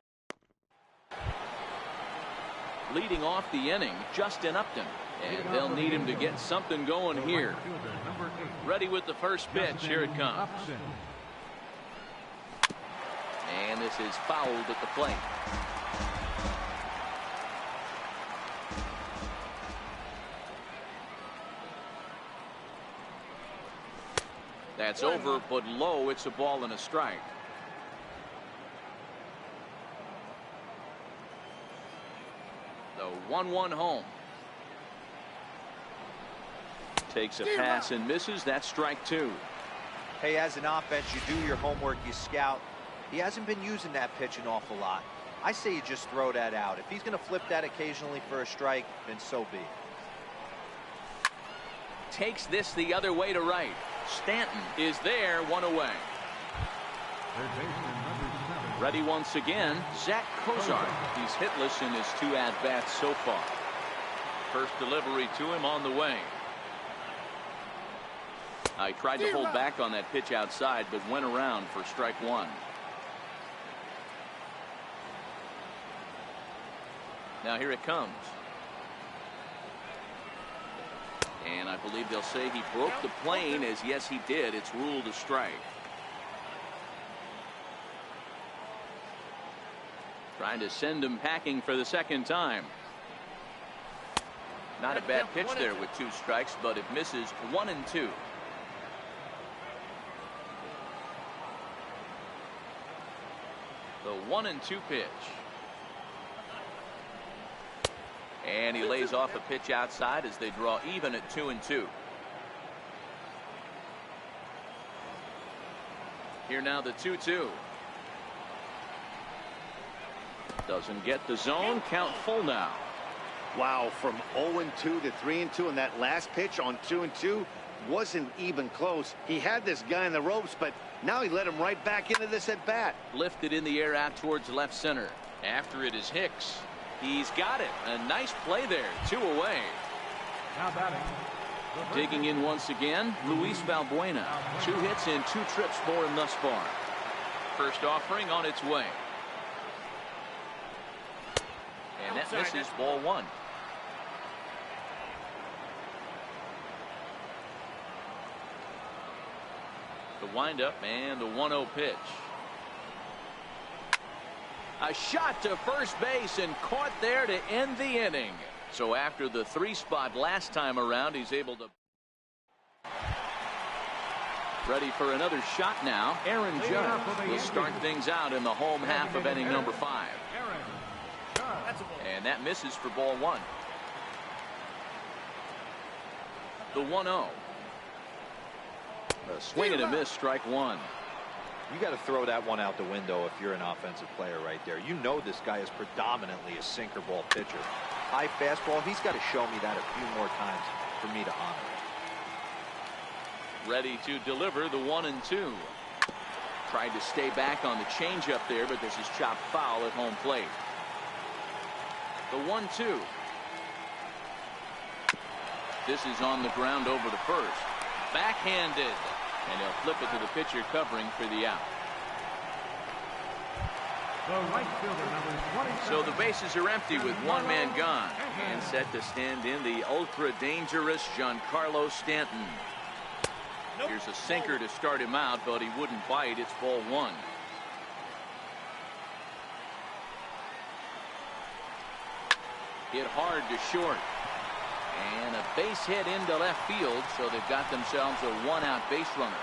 leading off the inning, Justin Upton. And they'll need him to get something going here. Ready with the first pitch. Here it comes. And this is fouled at the plate. That's over, but low. It's a ball and a strike. The 1-1 home. Takes a pass and misses. That's strike 2. Hey, as an offense, you do your homework, you scout. He hasn't been using that pitch an awful lot. I say you just throw that out. If he's going to flip that occasionally for a strike, then so be it. Takes this the other way to right. Stanton is there, 1 away. Ready once again, Zach Cozart. He's hitless in his 2 at-bats so far. First delivery to him on the way. I tried to hold back on that pitch outside, but went around for strike 1. Now here it comes. And I believe they'll say he broke the plane, as yes he did. It's ruled a strike. Trying to send him packing for the second time. Not a bad pitch there with 2 strikes, but it misses 1-2. The 1-2 pitch. And he lays off a pitch outside as they draw even at 2-2. Here now the 2-2. Doesn't get the zone. Count full now. Wow, from 0-2 to 3-2, and that last pitch on 2-2 wasn't even close. He had this guy in the ropes, but now he let him right back into this at bat. Lifted in the air out towards left center. After it is Hicks. He's got it. A nice play there. 2 away. Now batting. Digging in once again, Luis Valbuena. 2 hits and 2 trips for him thus far. First offering on its way. And that misses, ball 1. The windup and the 1-0 pitch. A shot to first base and caught there to end the inning. So after the 3 spot last time around, he's able to. Ready for another shot now. Aaron Judge will start things out in the home half of inning number 5. And that misses for ball 1. The 1-0. A swing and a miss, strike 1. You got to throw that one out the window if you're an offensive player right there. You know this guy is predominantly a sinker ball pitcher. High fastball, he's got to show me that a few more times for me to honor it. Ready to deliver the 1-2. Tried to stay back on the changeup there, but this is chopped foul at home plate. The 1-2. This is on the ground over to first. Backhanded. And he'll flip it to the pitcher covering for the out. The right fielder, number 27. So the bases are empty with 1 man gone. And set to stand in the ultra dangerous Giancarlo Stanton. Here's a sinker to start him out, but he wouldn't bite. It's ball 1. Hit hard to short. And a base hit into left field, so they've got themselves a 1-out base runner.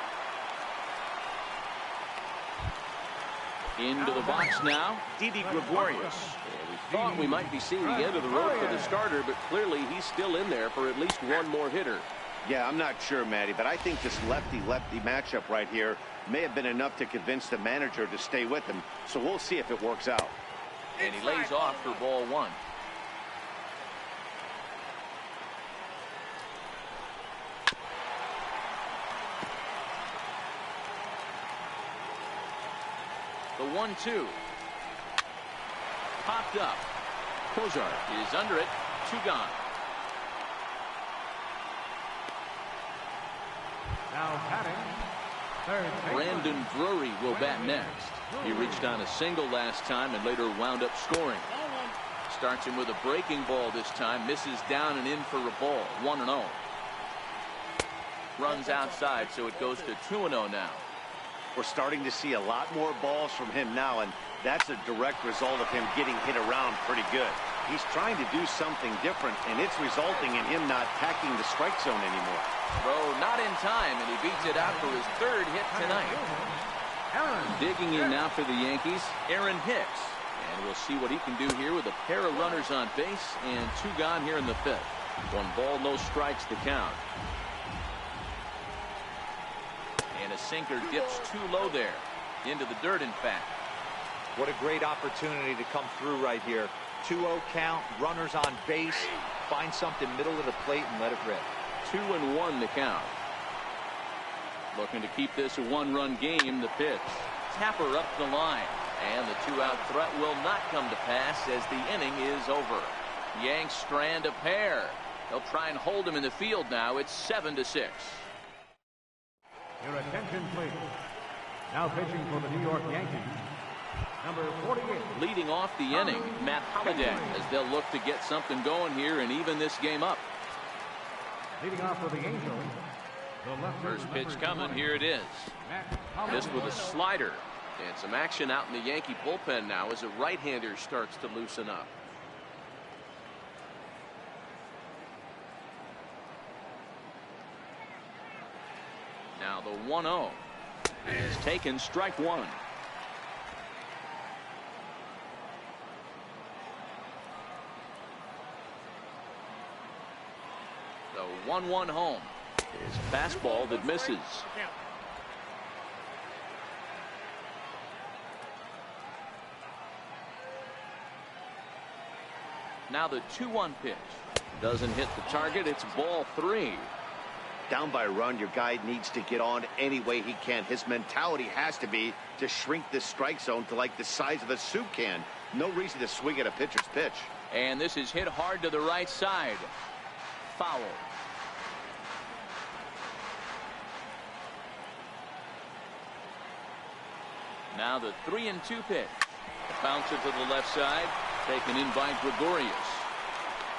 Into the box now, Didi Gregorius. Yeah, we thought we might be seeing the end of the road for the starter, but clearly he's still in there for at least 1 more hitter. Yeah, I'm not sure, Matty, but I think this lefty-lefty matchup right here may have been enough to convince the manager to stay with him. So we'll see if it works out. And he lays off for ball 1. The 1-2. Popped up. Cozart is under it. 2 gone. Now batting. Third baseman. Brandon Drury will bat next. He reached on a single last time and later wound up scoring. Starts him with a breaking ball this time. Misses down and in for a ball. 1-0. Runs outside, so it goes to 2-0 now. We're starting to see a lot more balls from him now, and that's a direct result of him getting hit around pretty good. He's trying to do something different, and it's resulting in him not packing the strike zone anymore. Throw not in time, and he beats it out for his 3rd hit tonight. Digging in now for the Yankees, Aaron Hicks. And we'll see what he can do here with a pair of runners on base and 2 gone here in the 5th. 1 ball, no strikes to count. And a sinker dips too low there. Into the dirt, in fact. What a great opportunity to come through right here. 2-0 count, runners on base. Find something middle of the plate and let it rip. 2-1 to count. Looking to keep this a 1-run game. The pitch. Tapper up the line. And the 2-out threat will not come to pass as the inning is over. Yanks strand a pair. They'll try and hold him in the field now. It's 7-6. Your attention, please. Now pitching for the New York Yankees, number 48. Leading off the inning, Matt Holliday, as they'll look to get something going here and even this game up. Leading off for the Angels, the left First pitch coming. Here it is. Missed with a slider. And some action out in the Yankee bullpen now as a right-hander starts to loosen up. Now the 1-0 is taken, strike 1. The 1-1 home is a fastball that misses. Now the 2-1 pitch doesn't hit the target. It's ball 3. Down by a run, your guy needs to get on any way he can. His mentality has to be to shrink this strike zone to like the size of a soup can. No reason to swing at a pitcher's pitch. And this is hit hard to the right side. Foul. Now the 3-2 pitch. Bouncer to the left side. Taken in by Gregorius.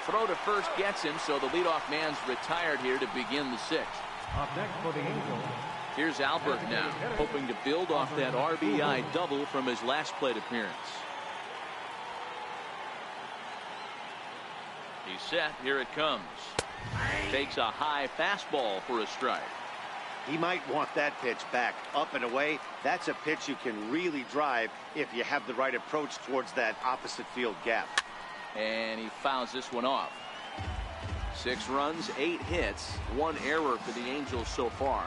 Throw to first gets him, so the leadoff man's retired here to begin the 6th. Up next for the Angels. Here's Albert now, hoping to build off that RBI double from his last plate appearance. He's set. Here it comes. Takes a high fastball for a strike. He might want that pitch back, up and away. That's a pitch you can really drive if you have the right approach towards that opposite field gap. And he fouls this one off. 6 runs, 8 hits, 1 error for the Angels so far.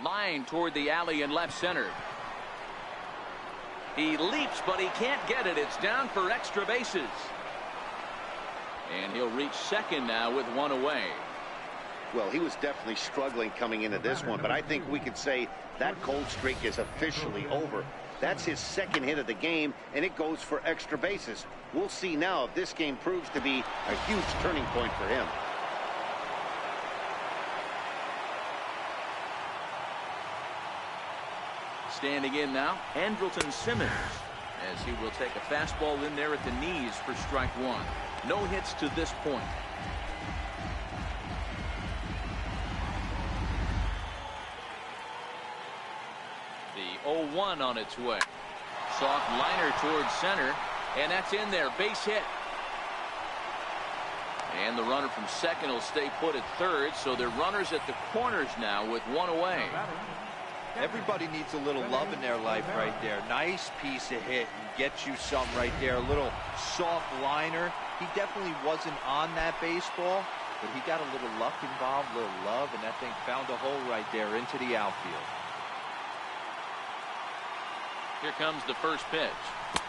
Line toward the alley in left center. He leaps, but he can't get it. It's down for extra bases. And he'll reach second now with 1 away. Well, he was definitely struggling coming into this one, but I think we could say that cold streak is officially over. That's his 2nd hit of the game, and it goes for extra bases. We'll see now if this game proves to be a huge turning point for him. Standing in now, Andrelton Simmons, as he will take a fastball in there at the knees for strike one. No hits to this point. The 0-1 on its way. Soft liner towards center, and that's in there. Base hit. And the runner from second will stay put at third, so they're runners at the corners now with one away. Everybody needs a little love in their life right there. Nice piece of hit and get you some right there. A little soft liner. He definitely wasn't on that baseball, but he got a little luck involved, a little love, and that thing found a hole right there into the outfield. Here comes the first pitch.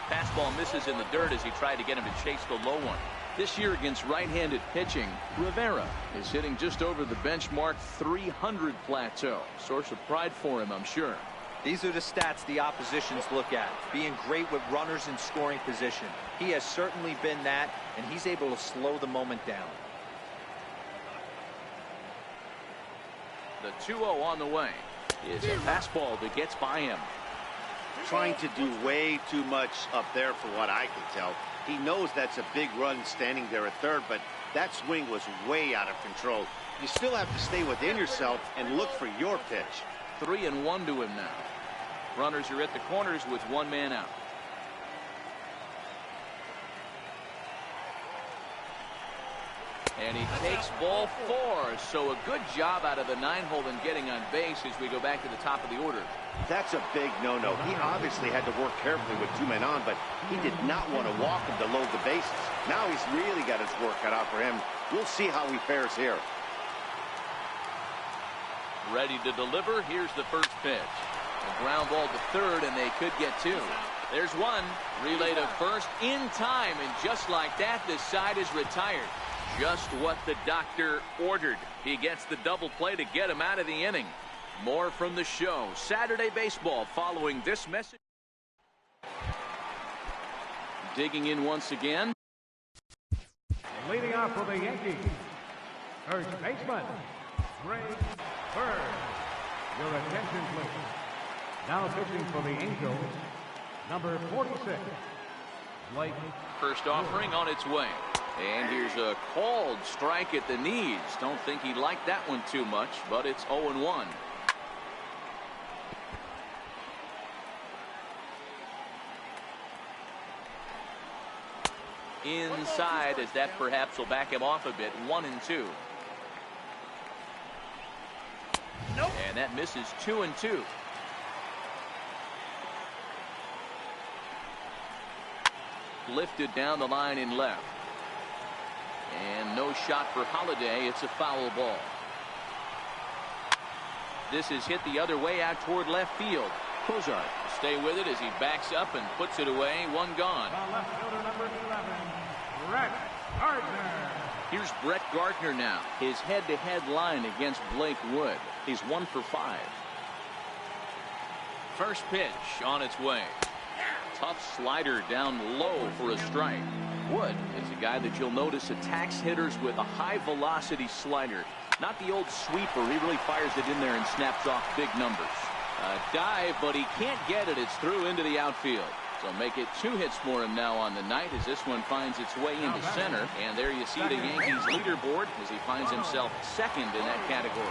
Fastball misses in the dirt as he tried to get him to chase the low one. This year against right-handed pitching, Rivera is hitting just over the benchmark 300 plateau. Source of pride for him, I'm sure. These are the stats the oppositions look at. Being great with runners in scoring position. He has certainly been that, and he's able to slow the moment down. The 2-0 on the way is a fastball that gets by him. Trying to do way too much up there for what I can tell. He knows that's a big run standing there at third, but that swing was way out of control. You still have to stay within yourself and look for your pitch. 3-1 to him now. Runners are at the corners with one man out. And he takes ball 4. So a good job out of the 9-hole in getting on base as we go back to the top of the order. That's a big no-no. He obviously had to work carefully with 2 men on, but he did not want to walk him to load the bases. Now he's really got his work cut out for him. We'll see how he fares here. Ready to deliver. Here's the first pitch. A ground ball to third, and they could get 2. There's one. Relay to first in time, and just like that, this side is retired. Just what the doctor ordered. He gets the double play to get him out of the inning. More from the show. Saturday baseball following this message. Digging in once again. Leading off for the Yankees, first baseman, Greg Bird. Your attention, please. Now pitching for the Angels, number 46, Blake. First offering on its way. And here's a called strike at the knees. Don't think he liked that one too much, but it's 0-1. Inside, as that perhaps will back him off a bit. 1-2. And that misses. 2-2. Lifted down the line in left. And no shot for Holiday. It's a foul ball. This is hit the other way out toward left field. Cozart will stay with it as he backs up and puts it away. One gone. The left fielder, number 11, Brett Gardner. Here's Brett Gardner now. His head-to-head line against Blake Wood. He's 1 for 5. First pitch on its way. Tough slider down low for a strike. Wood is a guy that you'll notice attacks hitters with a high-velocity slider. Not the old sweeper. He really fires it in there and snaps off big numbers. A dive, but he can't get it. It's through into the outfield. So make it 2 hits for him now on the night as this one finds its way into center. And there you see the Yankees leaderboard as he finds himself second in that category.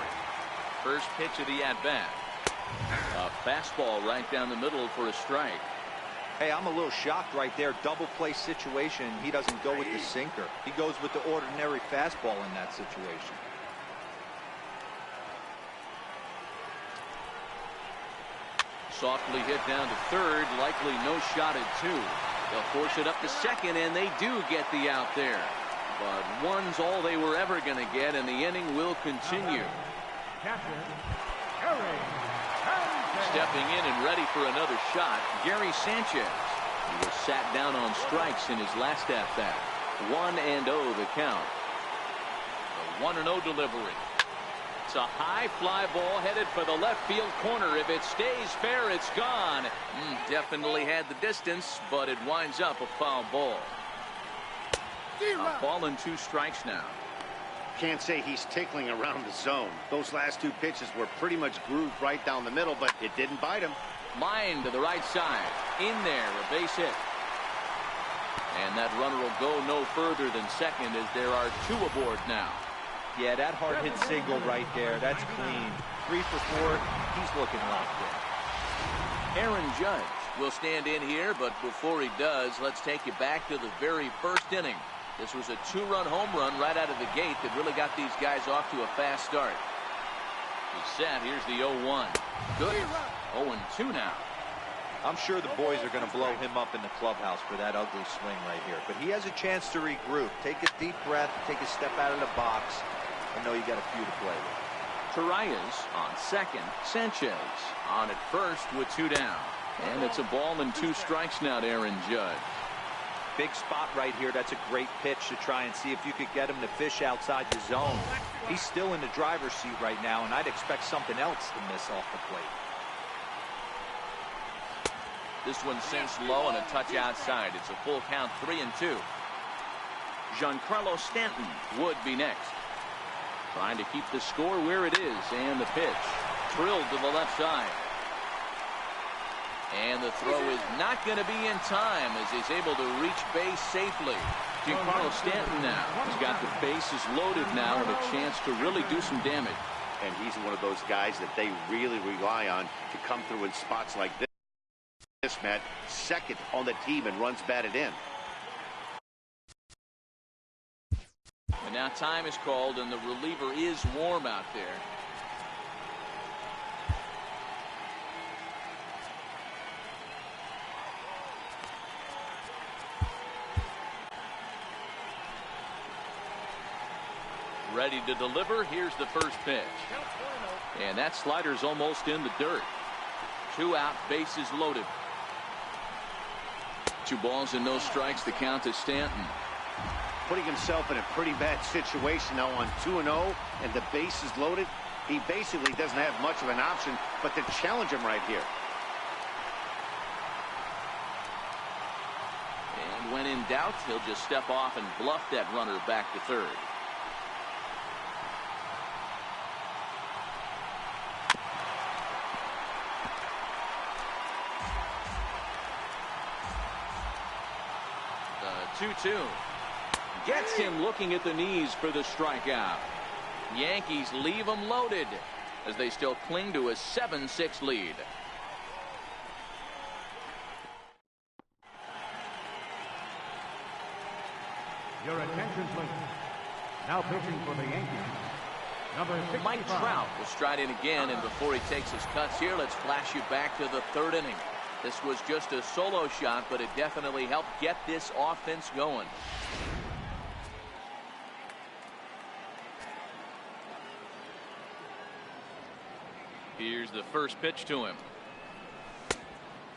First pitch of the at-bat. A fastball right down the middle for a strike. Hey, I'm a little shocked right there. Double play situation. He doesn't go with the sinker. He goes with the ordinary fastball in that situation. Softly hit down to third. Likely no shot at 2. They'll force it up to second, and they do get the out there. But one's all they were ever going to get, and the inning will continue. Stepping in and ready for another shot, Gary Sanchez. He was sat down on strikes in his last at-bat. 1-0 the count. The 1-0 delivery. It's a high fly ball headed for the left field corner. If it stays fair, it's gone. Definitely had the distance, but it winds up a foul ball. A ball and 2 strikes now. Can't say he's tickling around the zone. Those last 2 pitches were pretty much grooved right down the middle, but it didn't bite him. Line to the right side. In there, a base hit. And that runner will go no further than second as there are 2 aboard now. Yeah, that hard hit single right there. That's clean. 3 for 4. He's looking locked in. Aaron Judge will stand in here, but before he does, let's take you back to the very first inning. This was a 2-run home run right out of the gate that really got these guys off to a fast start. He's set. Here's the 0-1. Good. 0-2 now. I'm sure the boys are going to blow him up in the clubhouse for that ugly swing right here. But he has a chance to regroup. Take a deep breath. Take a step out of the box. I know you got a few to play with. Torreyes on second. Sanchez on at first with 2 down. And it's a ball and 2 strikes now to Aaron Judge. Big spot right here. That's a great pitch to try and see if you could get him to fish outside the zone. He's still in the driver's seat right now, and I'd expect something else to miss off the plate. This one sinks low and a touch outside. It's a full count, 3-2. Giancarlo Stanton would be next. Trying to keep the score where it is, and the pitch drilled to the left side. And the throw is not going to be in time as he's able to reach base safely. Giancarlo Stanton now. He's got the bases loaded now and a chance to really do some damage. And he's one of those guys that they really rely on to come through in spots like this. Matt, second on the team and runs batted in. And now time is called and the reliever is warm out there. Ready to deliver. Here's the first pitch. And that slider's almost in the dirt. 2 out, bases loaded. 2 balls and no strikes. The count to Stanton. Putting himself in a pretty bad situation now on 2-0 and the bases loaded. He basically doesn't have much of an option but to challenge him right here. And when in doubt, he'll just step off and bluff that runner back to third. The 2-2 gets him looking at the knees for the strikeout. Yankees leave them loaded as they still cling to a 7-6 lead. Your attention, please. Now pitching for the Yankees, number 65. Mike Trout will stride in again, and before he takes his cuts here, let's flash you back to the 3rd inning. This was just a solo shot, but it definitely helped get this offense going. Here's the first pitch to him.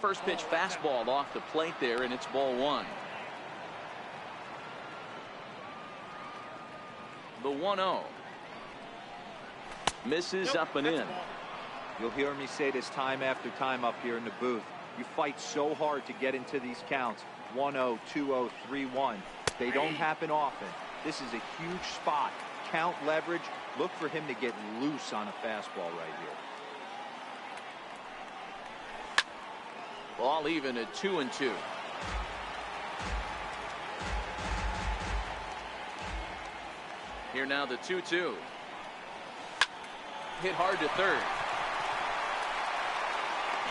First pitch fastball off the plate there, and it's ball 1. The 1-0. Misses up and in. You'll hear me say this time after time up here in the booth. You fight so hard to get into these counts. 1-0, 2-0, 3-1. They don't happen often. This is a huge spot. Count leverage. Look for him to get loose on a fastball right here. Ball even at 2-2. Here now the 2-2. Hit hard to third.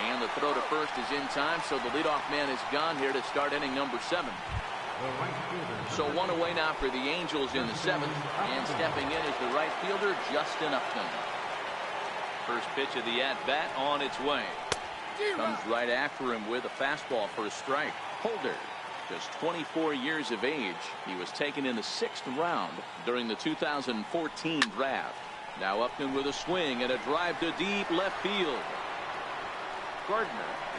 And the throw to first is in time, so the leadoff man is gone here to start inning number 7. So 1 away now for the Angels in the 7th, and stepping in is the right fielder, Justin Upton. First pitch of the at-bat on its way. Comes right after him with a fastball for a strike. Holder, just 24 years of age. He was taken in the 6th round during the 2014 draft. Now Upton with a swing and a drive to deep left field. Gardner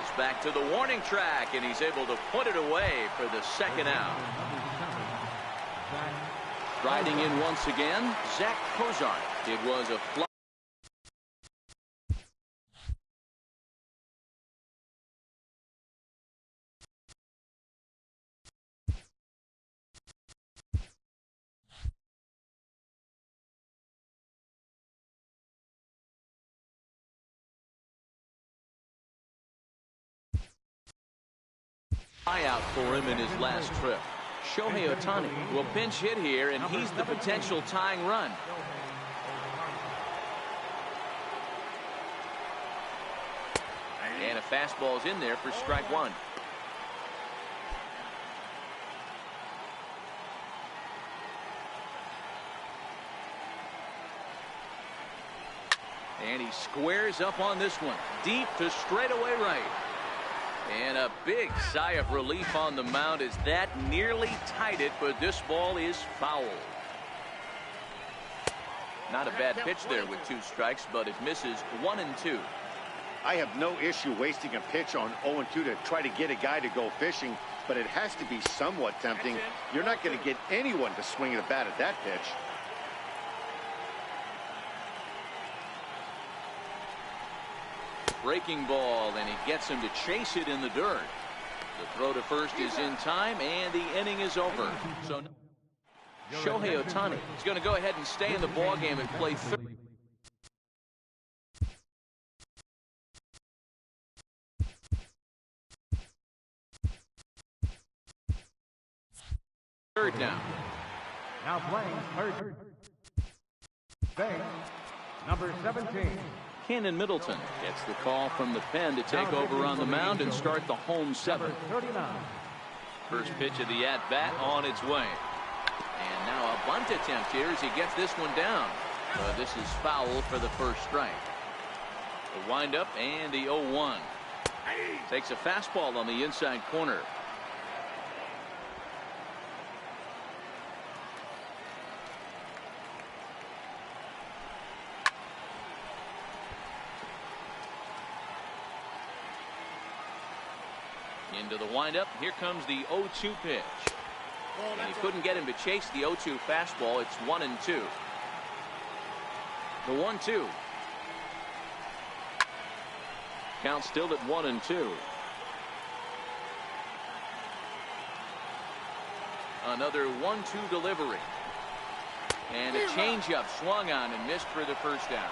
is back to the warning track, and he's able to put it away for the 2nd out. Riding in once again, Zach Cozart. It was a fly. Out for him in his last trip. Shohei Ohtani will pinch hit here, and he's the potential tying run. And a fastball's in there for strike one. And he squares up on this one. Deep to straightaway right. And a big sigh of relief on the mound as that nearly tied it, but this ball is foul. Not a bad pitch there with 2 strikes, but it misses 1-2. I have no issue wasting a pitch on 0-2 to try to get a guy to go fishing, but it has to be somewhat tempting. You're not going to get anyone to swing the bat at that pitch. Breaking ball, and he gets him to chase it in the dirt. The throw to first is in time, and the inning is over. So Shohei Ohtani is going to go ahead and stay in the ballgame and play third now. Now playing third base, number 17. Cannon Middleton gets the call from the pen to take over on the mound and start the home 7th. First pitch of the at-bat on its way. And now a bunt attempt here as he gets this one down. But this is foul for the first strike. The windup and the 0-1. Takes a fastball on the inside corner. Into the windup. Here comes the 0-2 pitch. And he couldn't get him to chase the 0-2 fastball. It's 1-2. The 1-2. Count still at 1-2. Another 1-2 delivery. And a changeup swung on and missed for the first out.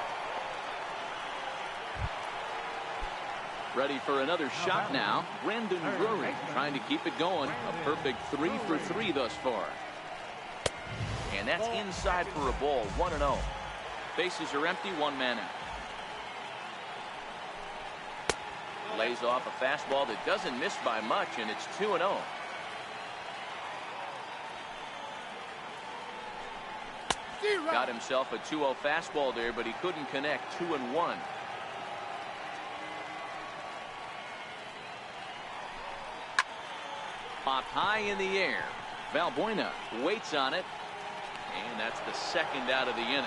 Ready for another shot now. Brandon Drury trying to keep it going. A perfect 3 for 3 thus far. And that's inside for a ball. 1-0. Bases are empty. 1 man out. Lays off a fastball that doesn't miss by much, and it's 2-0. Got himself a 2-0 fastball there, but he couldn't connect. 2-1. Popped high in the air. Valbuena waits on it, and that's the second out of the inning.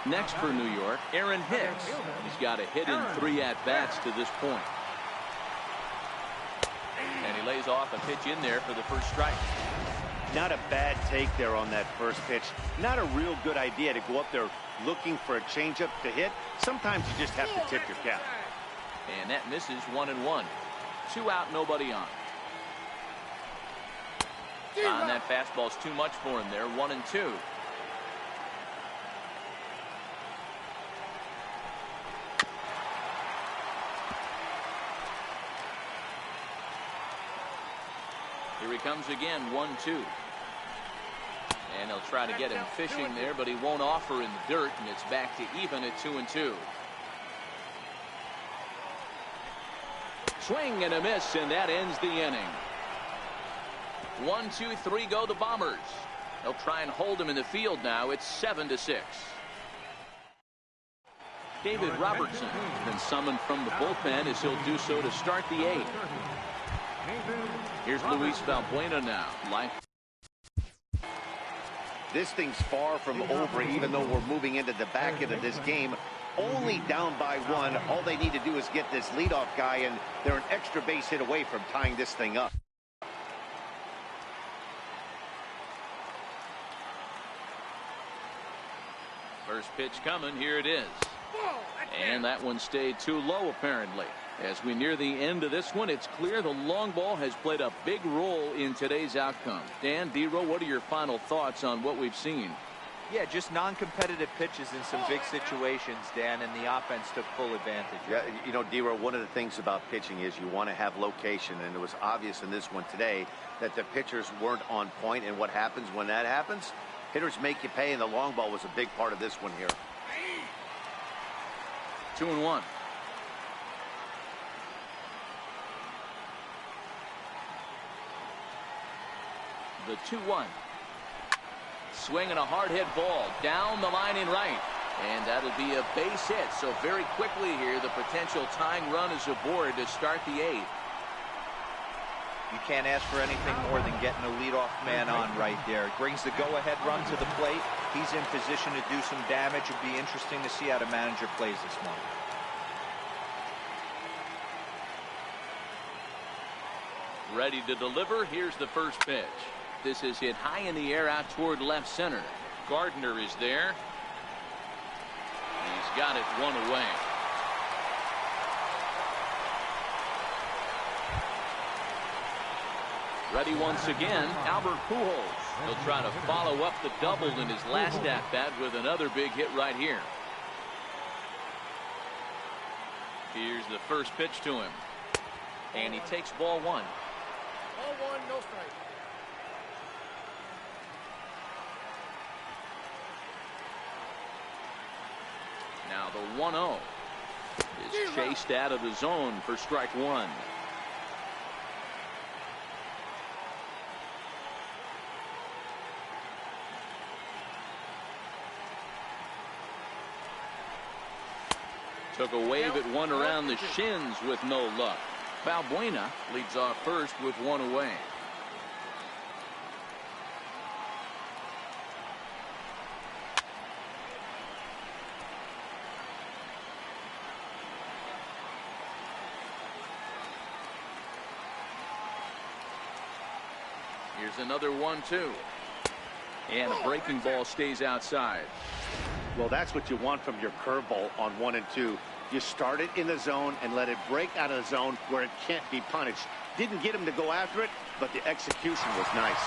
Next for New York, Aaron Hicks. He's got a hit in 3 at-bats to this point. And he lays off a pitch in there for the first strike. Not a bad take there on that first pitch. Not a real good idea to go up there looking for a changeup to hit. Sometimes you just have to tip your cap. And that misses. 1-1. 2 out, nobody on. And that fastball's too much for him there. 1-2. Here he comes again. 1-2. And they'll try to get him fishing there, but he won't offer in the dirt, and it's back to even at 2-2. Swing and a miss, and that ends the inning. 1, 2, 3 go the Bombers. They'll try and hold him in the field now. It's 7-6. David Robertson has been summoned from the bullpen as he'll do so to start the 8th. Here's Luis Valbuena now. This thing's far from over, even though we're moving into the back end of this game. Only down by 1. All they need to do is get this leadoff guy, and they're an extra base hit away from tying this thing up. First pitch coming. Here it is. And that one stayed too low, apparently. As we near the end of this one, it's clear the long ball has played a big role in today's outcome. Dan, D-Row, what are your final thoughts on what we've seen? Yeah, just non-competitive pitches in some big situations, Dan, and the offense took full advantage. Yeah, you know, D-Row, one of the things about pitching is you want to have location, and it was obvious in this one today that the pitchers weren't on point, and what happens when that happens? Hitters make you pay, and the long ball was a big part of this one here. 2-1. The 2-1. Swing and a hard hit ball down the line in right. And that'll be a base hit. So very quickly here, the potential tying run is aboard to start the 8th. You can't ask for anything more than getting a leadoff man on right there. It brings the go-ahead run to the plate. He's in position to do some damage. It'd be interesting to see how the manager plays this one. Ready to deliver. Here's the first pitch. This is hit high in the air out toward left center. Gardner is there. He's got it one away. Ready once again, Albert Pujols. He'll try to follow up the double in his last at-bat with another big hit right here. Here's the first pitch to him. And he takes ball 1. Ball 1, no strike. Now the 1-0 is chased out of the zone for strike 1. Took a wave at one around the shins with no luck. Valbuena leads off first with 1 away. Here's another 1-2. And a breaking ball stays outside. Well, that's what you want from your curveball on 1 and 2. You start it in the zone and let it break out of the zone where it can't be punished. Didn't get him to go after it, but the execution was nice.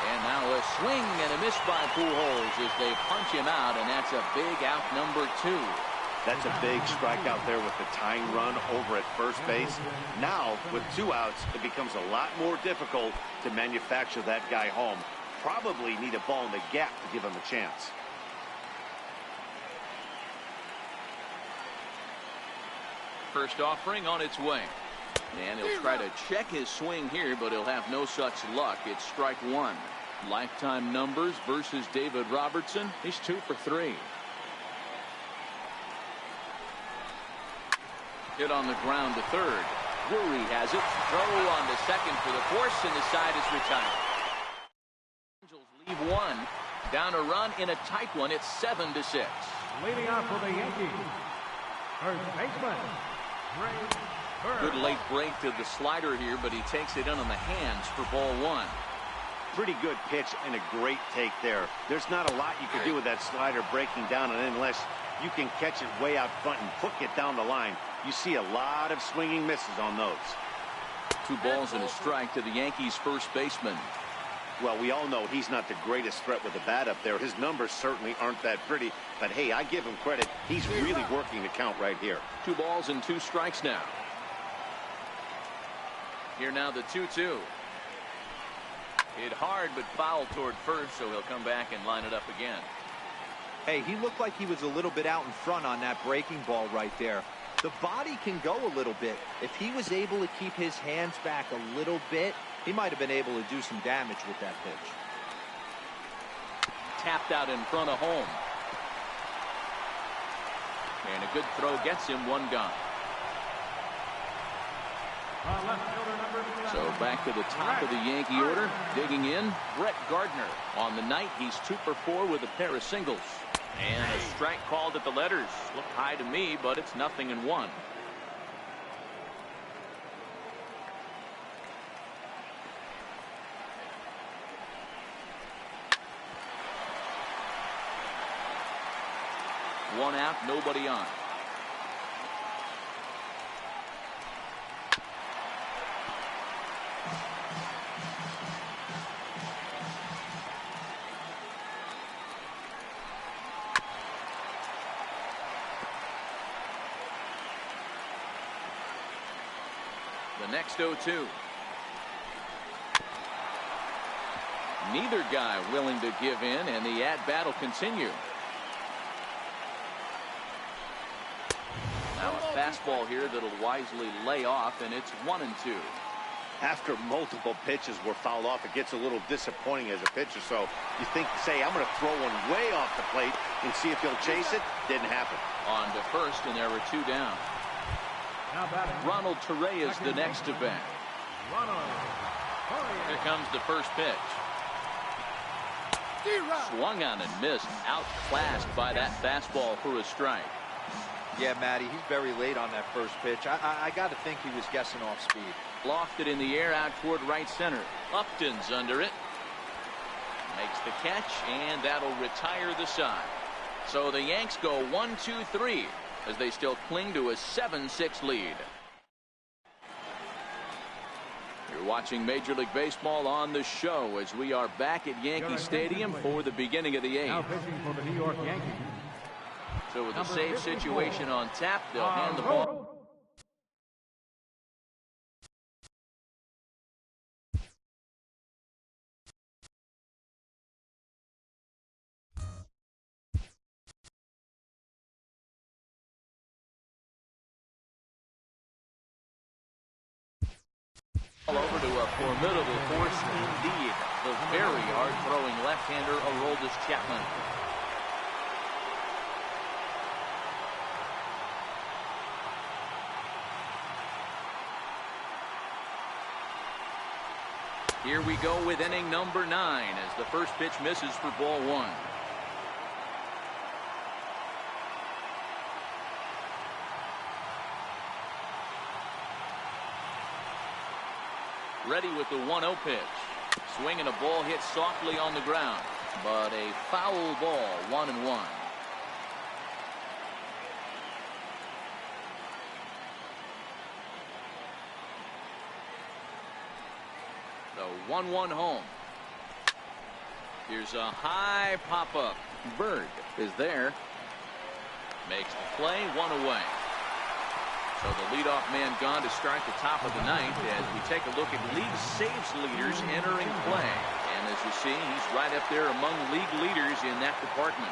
And now a swing and a miss by Pujols as they punch him out, and that's a big out number 2. That's a big strikeout there with the tying run over at first base. Now, with 2 outs, it becomes a lot more difficult to manufacture that guy home. Probably need a ball in the gap to give him a chance. First offering on its way. And he'll try to check his swing here, but he'll have no such luck. It's strike 1. Lifetime numbers versus David Robertson. He's 2 for 3. Hit on the ground to third. Drury has it. Throw on to second for the force, and the side is retired. Angels leave 1. Down a run in a tight one. It's 7-6. Leading off for the Yankees, first baseman, Ray Burr. Good late break to the slider here, but he takes it in on the hands for ball 1. Pretty good pitch and a great take there. There's not a lot you can do with that slider breaking down, and unless you can catch it way out front and hook it down the line, you see a lot of swinging misses on those. 2 balls and a strike to the Yankees first baseman. Well, we all know he's not the greatest threat with the bat up there. His numbers certainly aren't that pretty, but hey, I give him credit. He's really working the count right here. 2 balls and 2 strikes now. Here now the 2-2. Hit hard but foul toward first, so he'll come back and line it up again. Hey, he looked like he was a little bit out in front on that breaking ball right there. The body can go a little bit. If he was able to keep his hands back a little bit, he might have been able to do some damage with that pitch. Tapped out in front of home. And a good throw gets him 1 gone. So back to the top of the Yankee order. Digging in, Brett Gardner. On the night, he's 2 for 4 with a pair of singles. And a strike called at the letters. Looked high to me, but it's 0-1. One out, nobody on. next 0-2. Neither guy willing to give in, and the at-bat will continue. Now a fastball here that'll wisely lay off, and it's 1-2. After multiple pitches were fouled off, it gets a little disappointing as a pitcher. So you say, I'm going to throw one way off the plate and see if he'll chase it. Didn't happen. On to first, and there were 2 down. Ronald Torre is the next to bat. Here comes the first pitch. Swung on and missed. Outclassed by that fastball for a strike. Yeah, Matty, he's very late on that first pitch. I got to think he was guessing off speed. Lofted in the air out toward right center. Upton's under it. Makes the catch, and that'll retire the side. So the Yanks go 1-2-3 as they still cling to a 7-6 lead. You're watching Major League Baseball on the show as we are back at Yankee Stadium for the beginning of the 8th. Now pitching for the New York Yankees. So with a save situation on tap, they'll hand the ball. Over to a formidable force indeed. The very hard-throwing left-hander Aroldis Chapman. Here we go with inning number 9 as the first pitch misses for ball 1. Ready with the 1-0 pitch. Swinging a ball hit softly on the ground, but a foul ball, 1-1. The 1-1 home. Here's a high pop-up. Bird is there. Makes the play, 1 away. So the leadoff man gone to start the top of the 9th as we take a look at league saves leaders entering play. And as you see, he's right up there among league leaders in that department.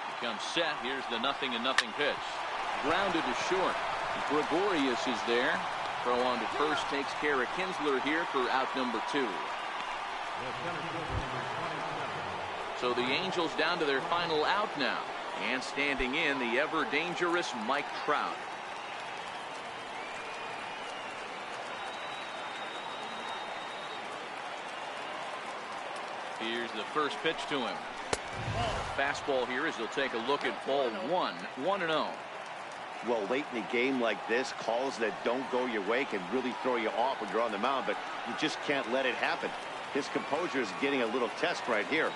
He comes set. Here's the 0-0 pitch. Grounded to short. Gregorius is there. Throw on to first takes care of Kinsler here for out number 2. So the Angels down to their final out now. And standing in, the ever-dangerous Mike Trout. Here's the first pitch to him. Fastball here as he'll take a look at ball 1. 1-0. Well, late in a game like this, calls that don't go your way can really throw you off when you're on the mound, but you just can't let it happen. His composure is getting a little test right here.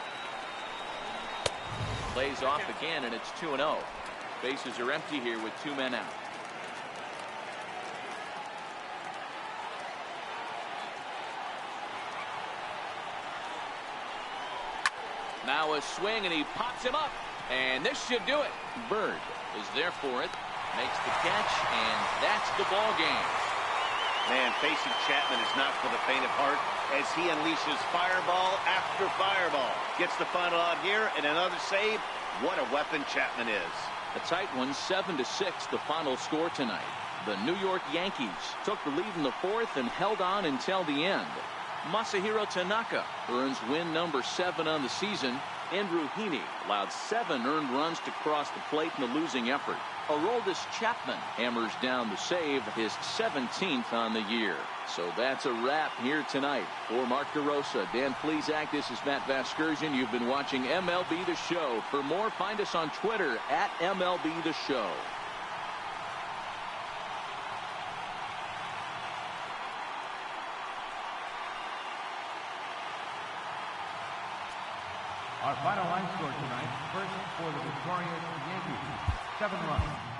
Lays off again, and it's 2-0. Bases are empty here with 2 men out. Now a swing, and he pops him up, and this should do it. Bird is there for it, makes the catch, and that's the ball game. Man, facing Chapman is not for the faint of heart as he unleashes fireball after fireball. Gets the final out here and another save. What a weapon Chapman is. A tight one, 7-6, the final score tonight. The New York Yankees took the lead in the 4th and held on until the end. Masahiro Tanaka earns win number 7 on the season. Andrew Heaney allowed 7 earned runs to cross the plate in the losing effort. Aroldis Chapman hammers down the save, his 17th on the year. So that's a wrap here tonight. For Mark DeRosa, Dan Plesac, this is Matt Vasgersian. You've been watching MLB The Show. For more, find us on Twitter at MLB The Show. Our final line score tonight, first for the victorious Yankees, 7 runs.